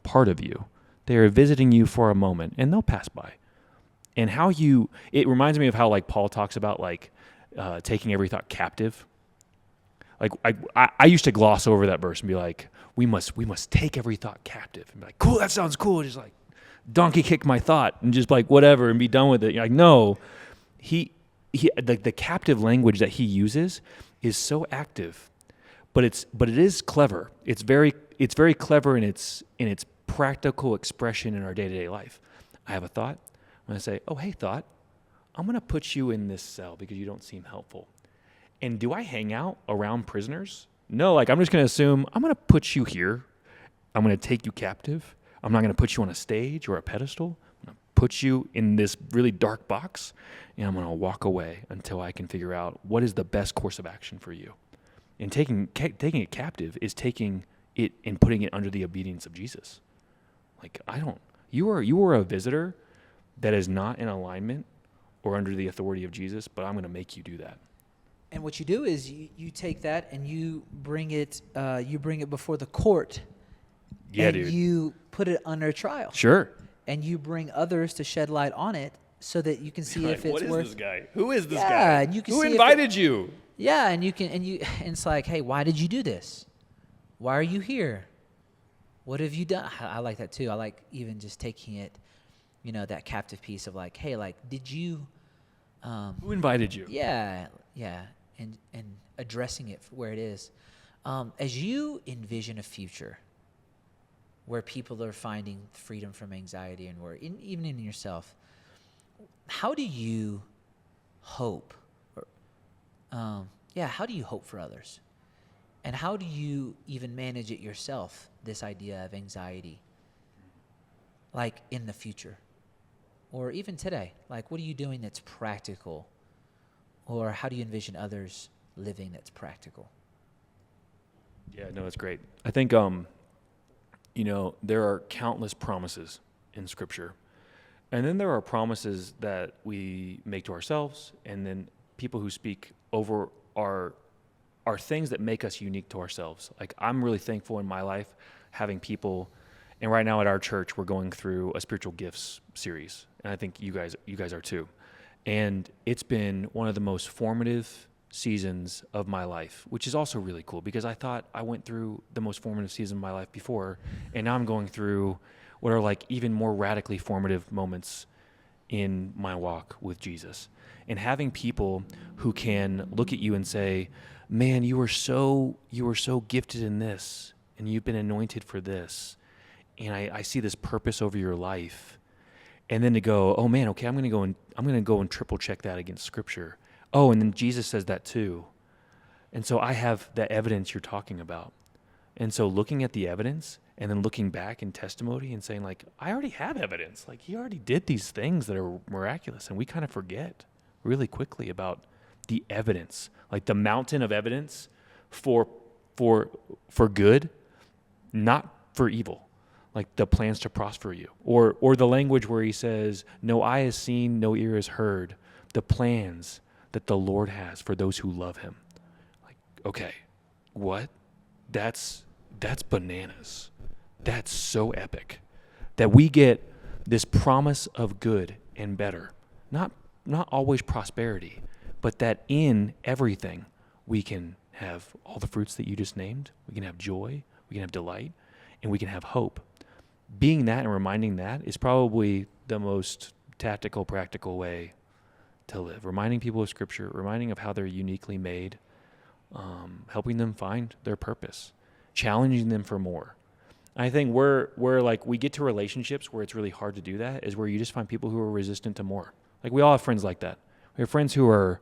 part of you. They are visiting you for a moment, and they'll pass by. And it reminds me of how like Paul talks about like taking every thought captive. Like I used to gloss over that verse and be like, we must take every thought captive, and be like, cool, that sounds cool. Just like donkey kick my thought and just like whatever and be done with it. You're like, no, the captive language that he uses is so active, but it is clever. It's very clever in its practical expression in our day-to-day life. I have a thought. I'm going to say, oh, hey, thought, I'm going to put you in this cell because you don't seem helpful. And do I hang out around prisoners? No, like I'm just going to assume I'm going to put you here. I'm going to take you captive. I'm not going to put you on a stage or a pedestal. I'm going to put you in this really dark box, and I'm going to walk away until I can figure out what is the best course of action for you. And taking it captive is taking it and putting it under the obedience of Jesus. Like you are a visitor that is not in alignment or under the authority of Jesus, but I'm going to make you do that. And what you do is you take that and you bring it before the court. Yeah, and dude. You put it under trial. Sure. And you bring others to shed light on it so that you can see if it's what is worth. this guy? Who is this guy? Yeah, and you can Who see invited you? Yeah, and it's like, hey, why did you do this? Why are you here? What have you done? I like that too. I like even just taking it, that captive piece of like, hey, like, did you Who invited you? Yeah, and addressing it where it is. As you envision a future where people are finding freedom from anxiety and worry, even in yourself, how do you hope? How do you hope for others? And how do you even manage it yourself, this idea of anxiety, like in the future? Or even today, like what are you doing that's practical? Or how do you envision others living that's practical? Yeah, no, that's great. I think, there are countless promises in Scripture. And then there are promises that we make to ourselves, and then people who speak over are things that make us unique to ourselves. Like, I'm really thankful in my life having people, and right now at our church, we're going through a spiritual gifts series, and I think you guys are too. And it's been one of the most formative seasons of my life, which is also really cool because I thought I went through the most formative season of my life before, and now I'm going through what are like even more radically formative moments in my walk with Jesus. And having people who can look at you and say, man, you were so gifted in this, and you've been anointed for this, and I see this purpose over your life. And then to go, oh man, okay, I'm going to go and triple check that against Scripture. Oh, and then Jesus says that too. And so I have the evidence you're talking about. And so looking at the evidence and then looking back in testimony and saying, like, I already have evidence. Like, he already did these things that are miraculous. And we kind of forget really quickly about the evidence, like the mountain of evidence for good, not for evil, like the plans to prosper you. Or the language where he says, no eye has seen, no ear has heard the plans that the Lord has for those who love him. Like, okay, what? That's bananas. That's so epic that we get this promise of good and better, not always prosperity, but that in everything we can have all the fruits that you just named. We can have joy, we can have delight, and we can have hope. Being that and reminding that is probably the most tactical, practical way to live. Reminding people of Scripture, reminding of how they're uniquely made, helping them find their purpose, challenging them for more. I think where like we get to relationships where it's really hard to do that is where you just find people who are resistant to more. Like, we all have friends like that. We have friends who are,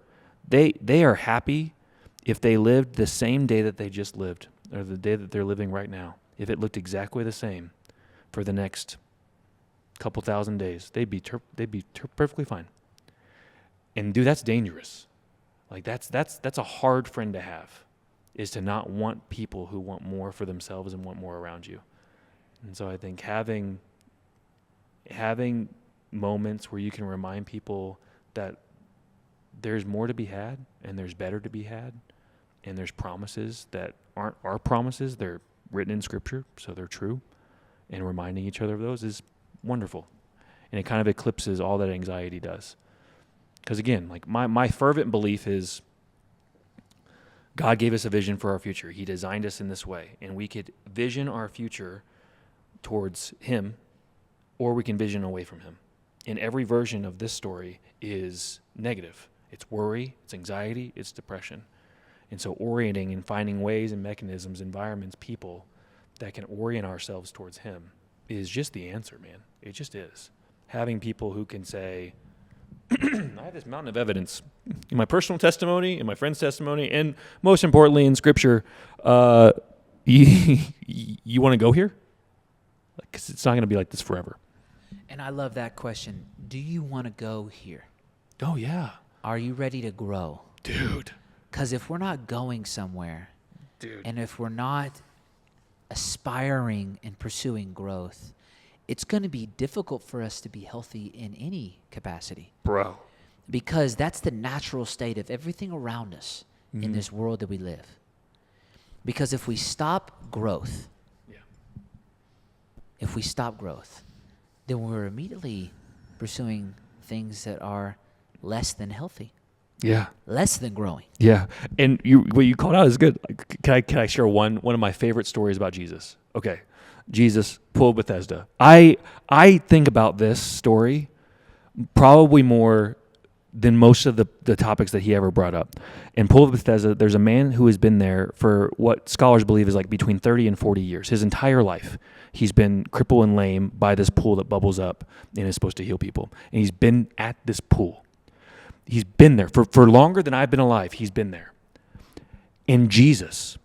they are happy if they lived the same day that they just lived, or the day that they're living right now. If it looked exactly the same for the next couple thousand days, they'd be perfectly fine. And dude, that's dangerous. Like, that's a hard friend to have, is to not want people who want more for themselves and want more around you. And so I think having moments where you can remind people that there's more to be had and there's better to be had, and there's promises that aren't our promises, they're written in Scripture, so they're true, and reminding each other of those is wonderful. And it kind of eclipses all that anxiety does. Because again, like my fervent belief is God gave us a vision for our future. He designed us in this way, and we could vision our future towards him, or we can vision away from him. And every version of this story is negative. It's worry, it's anxiety, it's depression. And so orienting and finding ways and mechanisms, environments, people that can orient ourselves towards him is just the answer, man. It just is. Having people who can say, I have this mountain of evidence in my personal testimony, in my friend's testimony, and most importantly in Scripture. You want to go here? Because it's not going to be like this forever. And I love that question. Do you want to go here? Oh, yeah. Are you ready to grow? Dude. Because if we're not going somewhere, and if we're not aspiring and pursuing growth, it's going to be difficult for us to be healthy in any capacity. Bro. Because that's the natural state of everything around us in this world that we live. Because if we stop growth, then we're immediately pursuing things that are less than healthy. Yeah. Less than growing. Yeah. And what you called out is good. Can I share one of my favorite stories about Jesus? Okay. Jesus, pool of Bethesda. I think about this story probably more than most of the topics that he ever brought up. In Pool of Bethesda, there's a man who has been there for what scholars believe is like between 30 and 40 years. His entire life, he's been crippled and lame by this pool that bubbles up and is supposed to heal people. And he's been at this pool. He's been there for longer than I've been alive. He's been there. And Jesus,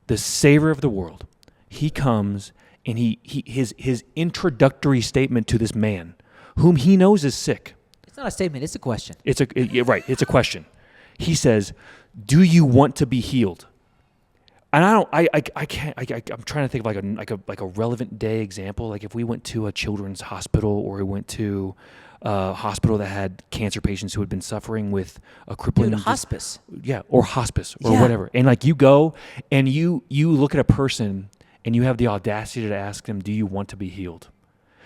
the Savior of the world, he comes and his introductory statement to this man, whom he knows is sick. It's not a statement. It's a question. Right. It's a question. He says, "Do you want to be healed?" And I can't. I'm trying to think of like a relevant day example. Like if we went to a children's hospital or we went to a hospital that had cancer patients who had been suffering with a crippling hospice. Or hospice or whatever. And like you go and you look at a person and you have the audacity to ask them, "Do you want to be healed?"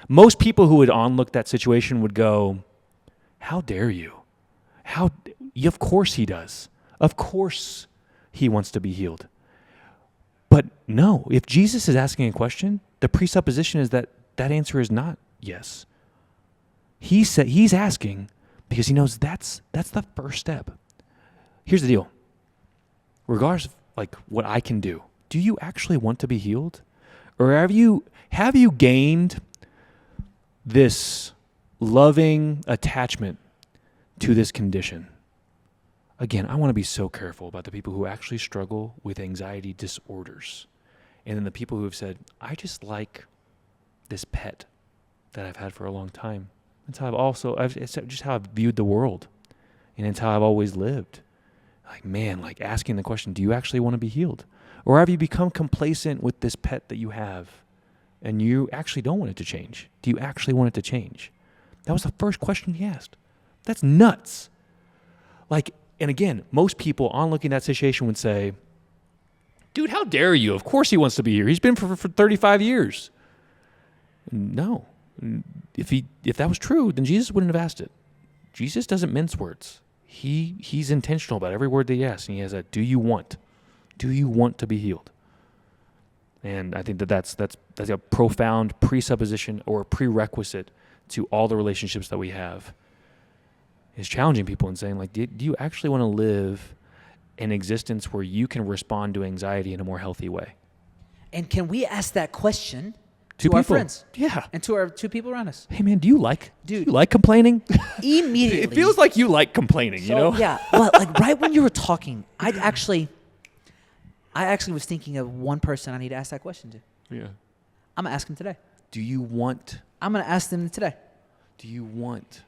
Most people who would onlook that situation would go, "How dare you? Of course he does. Of course he wants to be healed." But no, if Jesus is asking a question, the presupposition is that answer is not yes. He's asking because he knows that's the first step. Here's the deal. Regardless of like what I can do you actually want to be healed? Or have you gained this loving attachment to this condition? Again, I want to be so careful about the people who actually struggle with anxiety disorders. And then the people who have said, "I just like this pet that I've had for a long time." It's just how I've viewed the world. And it's how I've always lived. Like asking the question, do you actually want to be healed? Or have you become complacent with this pet that you have and you actually don't want it to change? Do you actually want it to change? That was the first question he asked. That's nuts. And again, most people on looking at that situation would say, "Dude, how dare you? Of course he wants to be here. He's been for 35 years. No. If that was true, then Jesus wouldn't have asked it. Jesus doesn't mince words. He's intentional about every word that he asks. And he has a, "Do you want? Do you want to be healed?" And I think that's a profound presupposition or prerequisite to all the relationships that we have. Is challenging people and saying, like, do you actually want to live an existence where you can respond to anxiety in a more healthy way? And can we ask that question to our friends? Yeah. And to our two people around us? Hey, man, do you like complaining? Immediately. It feels like you like complaining, you know? Yeah. Well, like right when you were talking, I actually was thinking of one person I need to ask that question to. Yeah. I'm going to ask him today. I'm going to ask them today. Do you want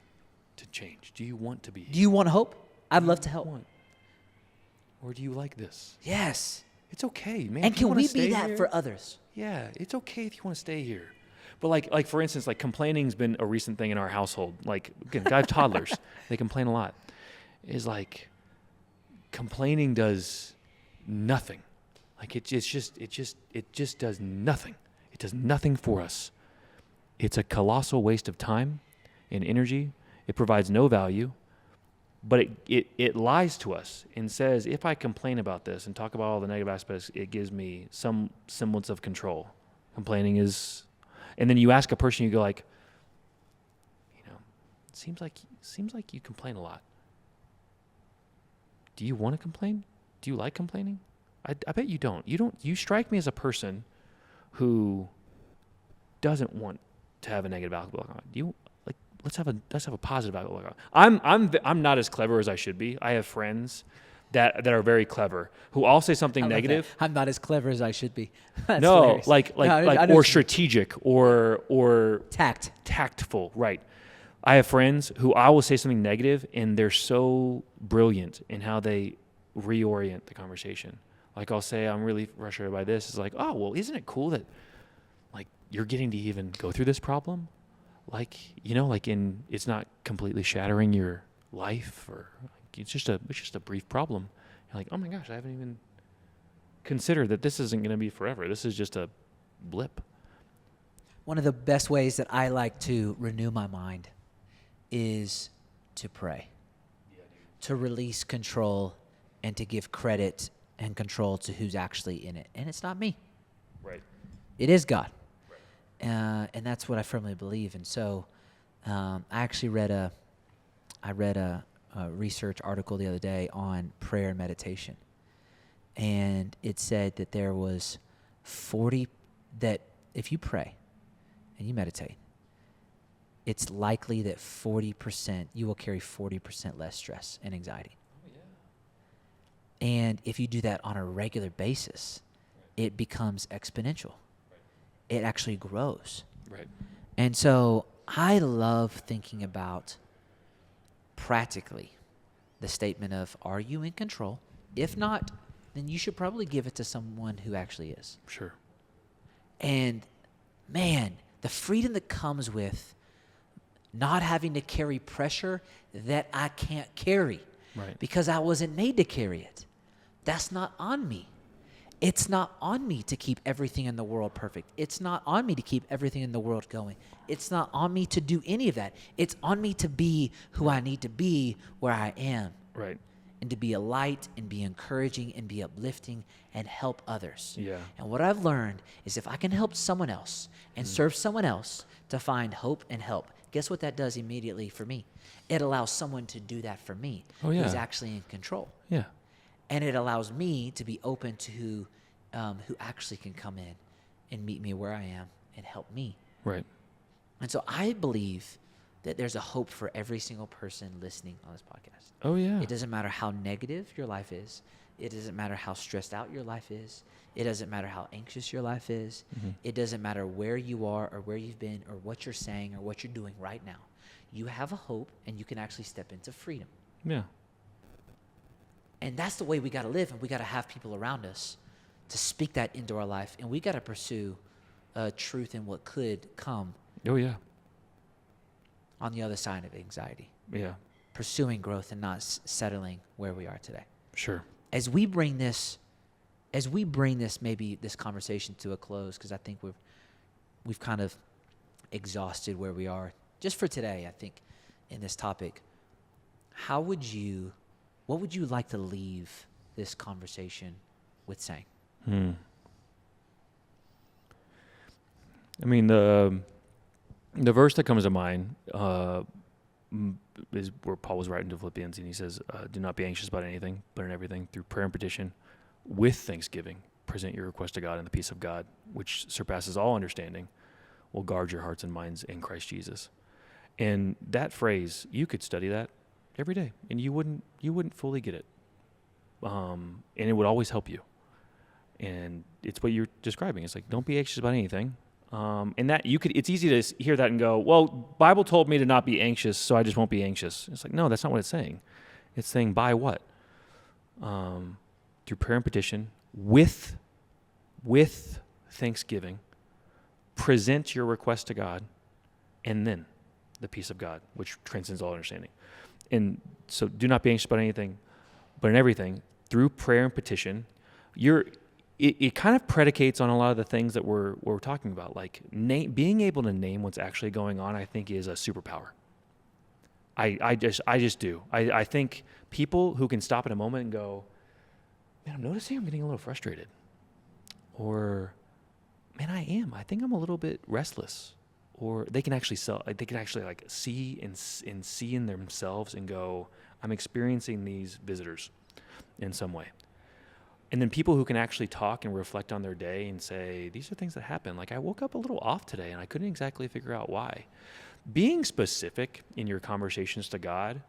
to change? Do you want to be healed? Do you want hope? I'd love to help. Or do you like this? Yes. It's okay, man. And can we be that for others? Yeah, it's okay if you want to stay here. But like for instance, like complaining's been a recent thing in our household. Like again, I have toddlers. They complain a lot. Is like complaining does nothing. Like it just does nothing. It does nothing for us. It's a colossal waste of time and energy. It provides no value, but it lies to us and says, if I complain about this and talk about all the negative aspects, it gives me some semblance of control. Complaining is, and then you ask a person, you go like, it seems like you complain a lot. Do you want to complain? Do you like complaining? I bet you don't. You strike me as a person who doesn't want to have a negative outlook on it. Do you? Let's have a positive outlook. I'm not as clever as I should be. I have friends that are very clever who all say something negative. I'm not as clever as I should be. That's no, hilarious. or strategic or tactful, right? I have friends who I will say something negative and they're so brilliant in how they reorient the conversation. Like I'll say, "I'm really frustrated by this." It's like, "Oh, well, isn't it cool that like you're getting to even go through this problem? Like, it's not completely shattering your life, or it's just a brief problem." You're like, "Oh my gosh, I haven't even considered that this isn't going to be forever. This is just a blip." One of the best ways that I like to renew my mind is to pray, to release control and to give credit and control to who's actually in it. And it's not me. Right. It is God. And that's what I firmly believe. And so I actually read a research article the other day on prayer and meditation, and it said that there was 40 that if you pray and you meditate, it's likely that 40% you will carry 40% less stress and anxiety. Oh, yeah. And if you do that on a regular basis, it becomes exponential. It actually grows. Right. And so I love thinking about practically the statement of, are you in control? If not, then you should probably give it to someone who actually is. Sure. And man, the freedom that comes with not having to carry pressure that I can't carry Right. because I wasn't made to carry it. That's not on me. It's not on me to keep everything in the world perfect. It's not on me to keep everything in the world going. It's not on me to do any of that. It's on me to be who I need to be where I am. Right. And to be a light and be encouraging and be uplifting and help others. Yeah. And what I've learned is if I can help someone else and serve someone else to find hope and help, guess what that does immediately for me? It allows someone to do that for me who's actually in control. Yeah. And it allows me to be open to who actually can come in and meet me where I am and help me. Right. And so I believe that there's a hope for every single person listening on this podcast. Oh, yeah. It doesn't matter how negative your life is. It doesn't matter how stressed out your life is. It doesn't matter how anxious your life is. Mm-hmm. It doesn't matter where you are or where you've been or what you're saying or what you're doing right now. You have a hope and you can actually step into freedom. Yeah. And that's the way we got to live, and we got to have people around us to speak that into our life, and we got to pursue truth in what could come Oh, yeah. on the other side of anxiety. Yeah. Pursuing growth and not settling where we are today. Sure. As we bring this maybe this conversation to a close, because I think we've kind of exhausted where we are just for today. I think in this topic, what would you like to leave this conversation with saying? I mean, the verse that comes to mind is where Paul was writing to Philippians, and he says, do not be anxious about anything, but in everything, through prayer and petition, with thanksgiving, present your request to God, and the peace of God, which surpasses all understanding, will guard your hearts and minds in Christ Jesus. And that phrase, you could study that every day, and you wouldn't fully get it. And it would always help you. And it's what you're describing. It's like, don't be anxious about anything. And that it's easy to hear that and go, well, Bible told me to not be anxious, so I just won't be anxious. It's like, no, that's not what it's saying. It's saying by what? Through prayer and petition, with thanksgiving, present your request to God, and then the peace of God, which transcends all understanding. And so do not be anxious about anything, but in everything, through prayer and petition, it kind of predicates on a lot of the things that we're talking about. Like being able to name what's actually going on, I think is a superpower. I just do. I think people who can stop in a moment and go, man, I'm noticing I'm getting a little frustrated. Or, man, I think I'm a little bit restless. Or they can actually like see and see in themselves and go, I'm experiencing these visitors in some way. And then people who can actually talk and reflect on their day and say, these are things that happen. Like I woke up a little off today and I couldn't exactly figure out why. Being specific in your conversations to God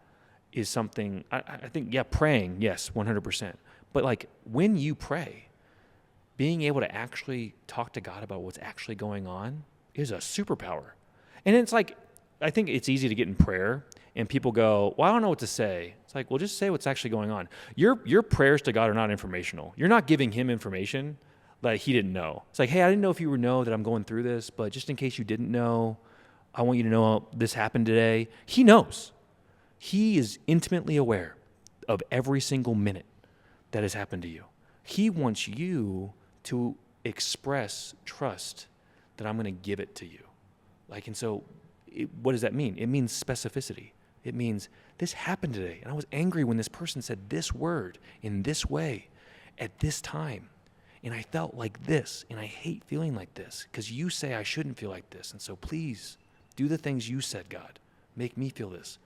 is something, I think, praying, yes, 100%. But like when you pray, being able to actually talk to God about what's actually going on is a superpower. And it's like, I think it's easy to get in prayer and people go, well, I don't know what to say. It's like, well, just say what's actually going on. Your prayers to God are not informational. You're not giving him information that he didn't know. It's like, hey, I didn't know if you would know that I'm going through this, but just in case you didn't know, I want you to know this happened today. He knows. He is intimately aware of every single minute that has happened to you. He wants you to express trust that I'm going to give it to you. And so what does that mean? It means specificity. It means this happened today, and I was angry when this person said this word in this way at this time, and I felt like this, and I hate feeling like this because you say I shouldn't feel like this, and so please do the things you said, God. Make me feel this.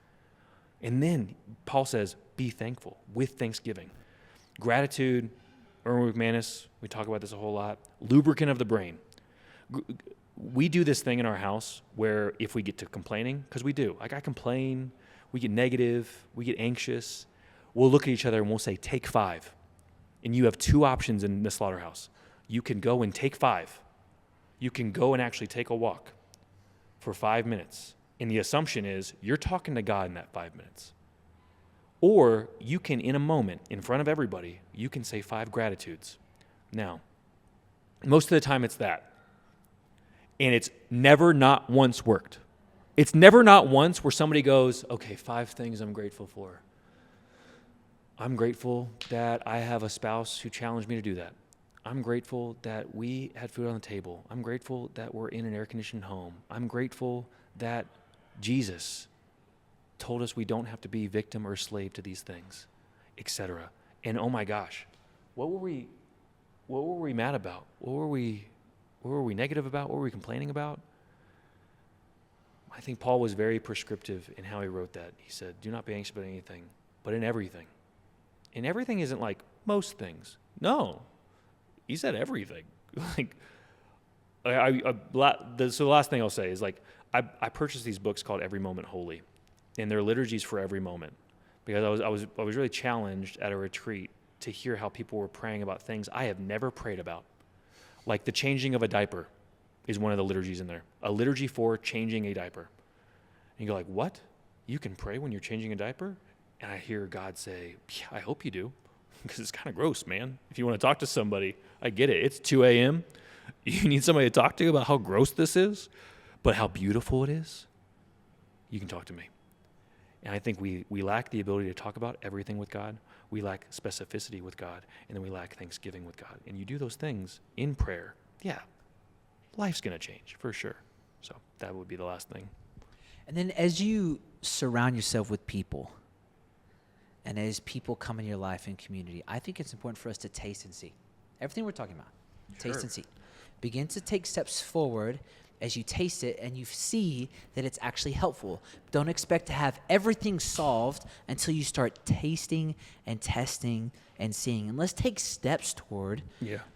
And then Paul says, be thankful with thanksgiving. Gratitude, Erwin McManus, we talk about this a whole lot. Lubricant of the brain. We do this thing in our house where if we get to complaining, because we do, like I complain, we get negative, we get anxious, we'll look at each other and we'll say, take 5. And you have 2 options in the slaughterhouse. You can go and take 5. You can go and actually take a walk for 5 minutes. And the assumption is you're talking to God in that 5 minutes. Or you can, in a moment, in front of everybody, you can say 5 gratitudes. Now, most of the time it's that. And it's never not once worked. It's never not once where somebody goes, okay, 5 things I'm grateful for. I'm grateful that I have a spouse who challenged me to do that. I'm grateful that we had food on the table. I'm grateful that we're in an air-conditioned home. I'm grateful that Jesus told us we don't have to be victim or slave to these things, etc. And oh my gosh, what were we mad about? What were we negative about? What were we complaining about? I think Paul was very prescriptive in how he wrote that. He said, do not be anxious about anything, but in everything. And everything isn't like most things. No. He said everything. So the last thing I'll say is I purchased these books called Every Moment Holy, and they're liturgies for every moment, because I was really challenged at a retreat to hear how people were praying about things I have never prayed about, like the changing of a diaper is one of the liturgies in there. A liturgy for changing a diaper. And you go like, what? You can pray when you're changing a diaper? And I hear God say, yeah, I hope you do, because it's kind of gross, man. If you want to talk to somebody, I get it. It's 2 a.m. You need somebody to talk to about how gross this is, but how beautiful it is. You can talk to me. And I think we lack the ability to talk about everything with God. We lack specificity with God, and then we lack thanksgiving with God. And you do those things in prayer, yeah, life's going to change for sure. So that would be the last thing. And then as you surround yourself with people, and as people come in your life and community, I think it's important for us to taste and see. Everything we're talking about, taste and see. Begin to take steps forward as you taste it and you see that it's actually helpful. Don't expect to have everything solved until you start tasting and testing and seeing. And let's take steps toward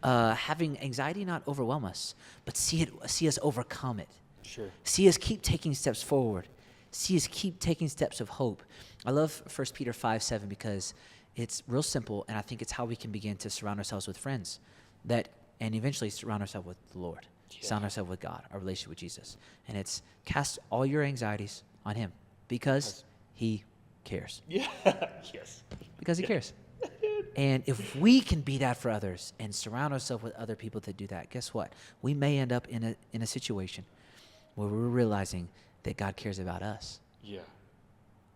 having anxiety not overwhelm us, but see us overcome it. Sure. See us keep taking steps forward. See us keep taking steps of hope. I love 1 Peter 5:7 because it's real simple, and I think it's how we can begin to surround ourselves with friends and eventually surround ourselves with the Lord, surround ourselves with God, our relationship with Jesus. And it's cast all your anxieties on him because he cares. Yeah. Yes. Because he cares. And if we can be that for others and surround ourselves with other people that do that, guess what? We may end up in a situation where we're realizing that God cares about us. Yeah.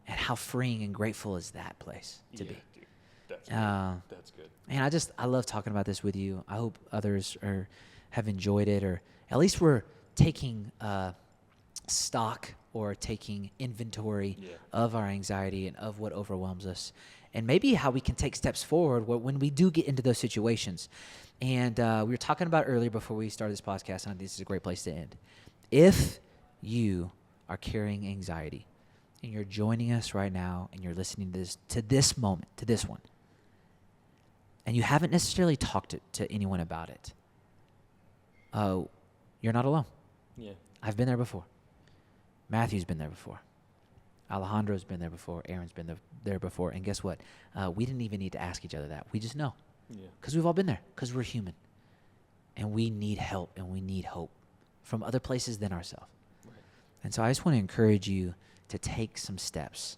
And how freeing and grateful is that place to be. Dude, that's good. That's good. And I love talking about this with you. I hope others have enjoyed it, or at least we're taking stock or taking inventory of our anxiety and of what overwhelms us, and maybe how we can take steps forward when we do get into those situations. And we were talking about earlier before we started this podcast, and this is a great place to end. If you are carrying anxiety and you're joining us right now and you're listening to this moment, to this one, and you haven't necessarily talked to anyone about it, you're not alone. Yeah. I've been there before. Matthew's been there before. Alejandro's been there before. Aaron's been there before. And guess what? We didn't even need to ask each other that. We just know. Yeah. Because we've all been there. Because we're human. And we need help and we need hope from other places than ourselves. Right. And so I just want to encourage you to take some steps.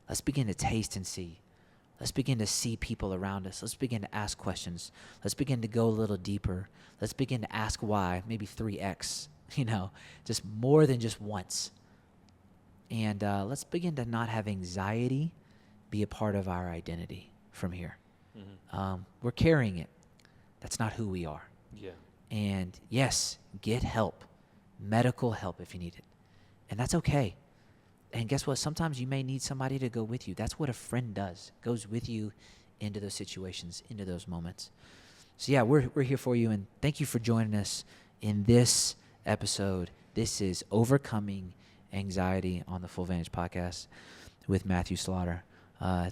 Let's begin to taste and see. Let's begin to see people around us. Let's begin to ask questions. Let's begin to go a little deeper. Let's begin to ask why, maybe 3x, just more than just once. And let's begin to not have anxiety be a part of our identity from here. Mm-hmm. We're carrying it. That's not who we are. Yeah. And yes, get help, medical help if you need it. And that's okay. And guess what? Sometimes you may need somebody to go with you. That's what a friend does, goes with you into those situations, into those moments. So yeah, we're here for you, and thank you for joining us in this episode. This is Overcoming Anxiety on the Full Vantage podcast. with Matthew Slaughter.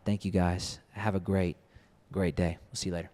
Thank you guys. Have a great day. We'll see you later.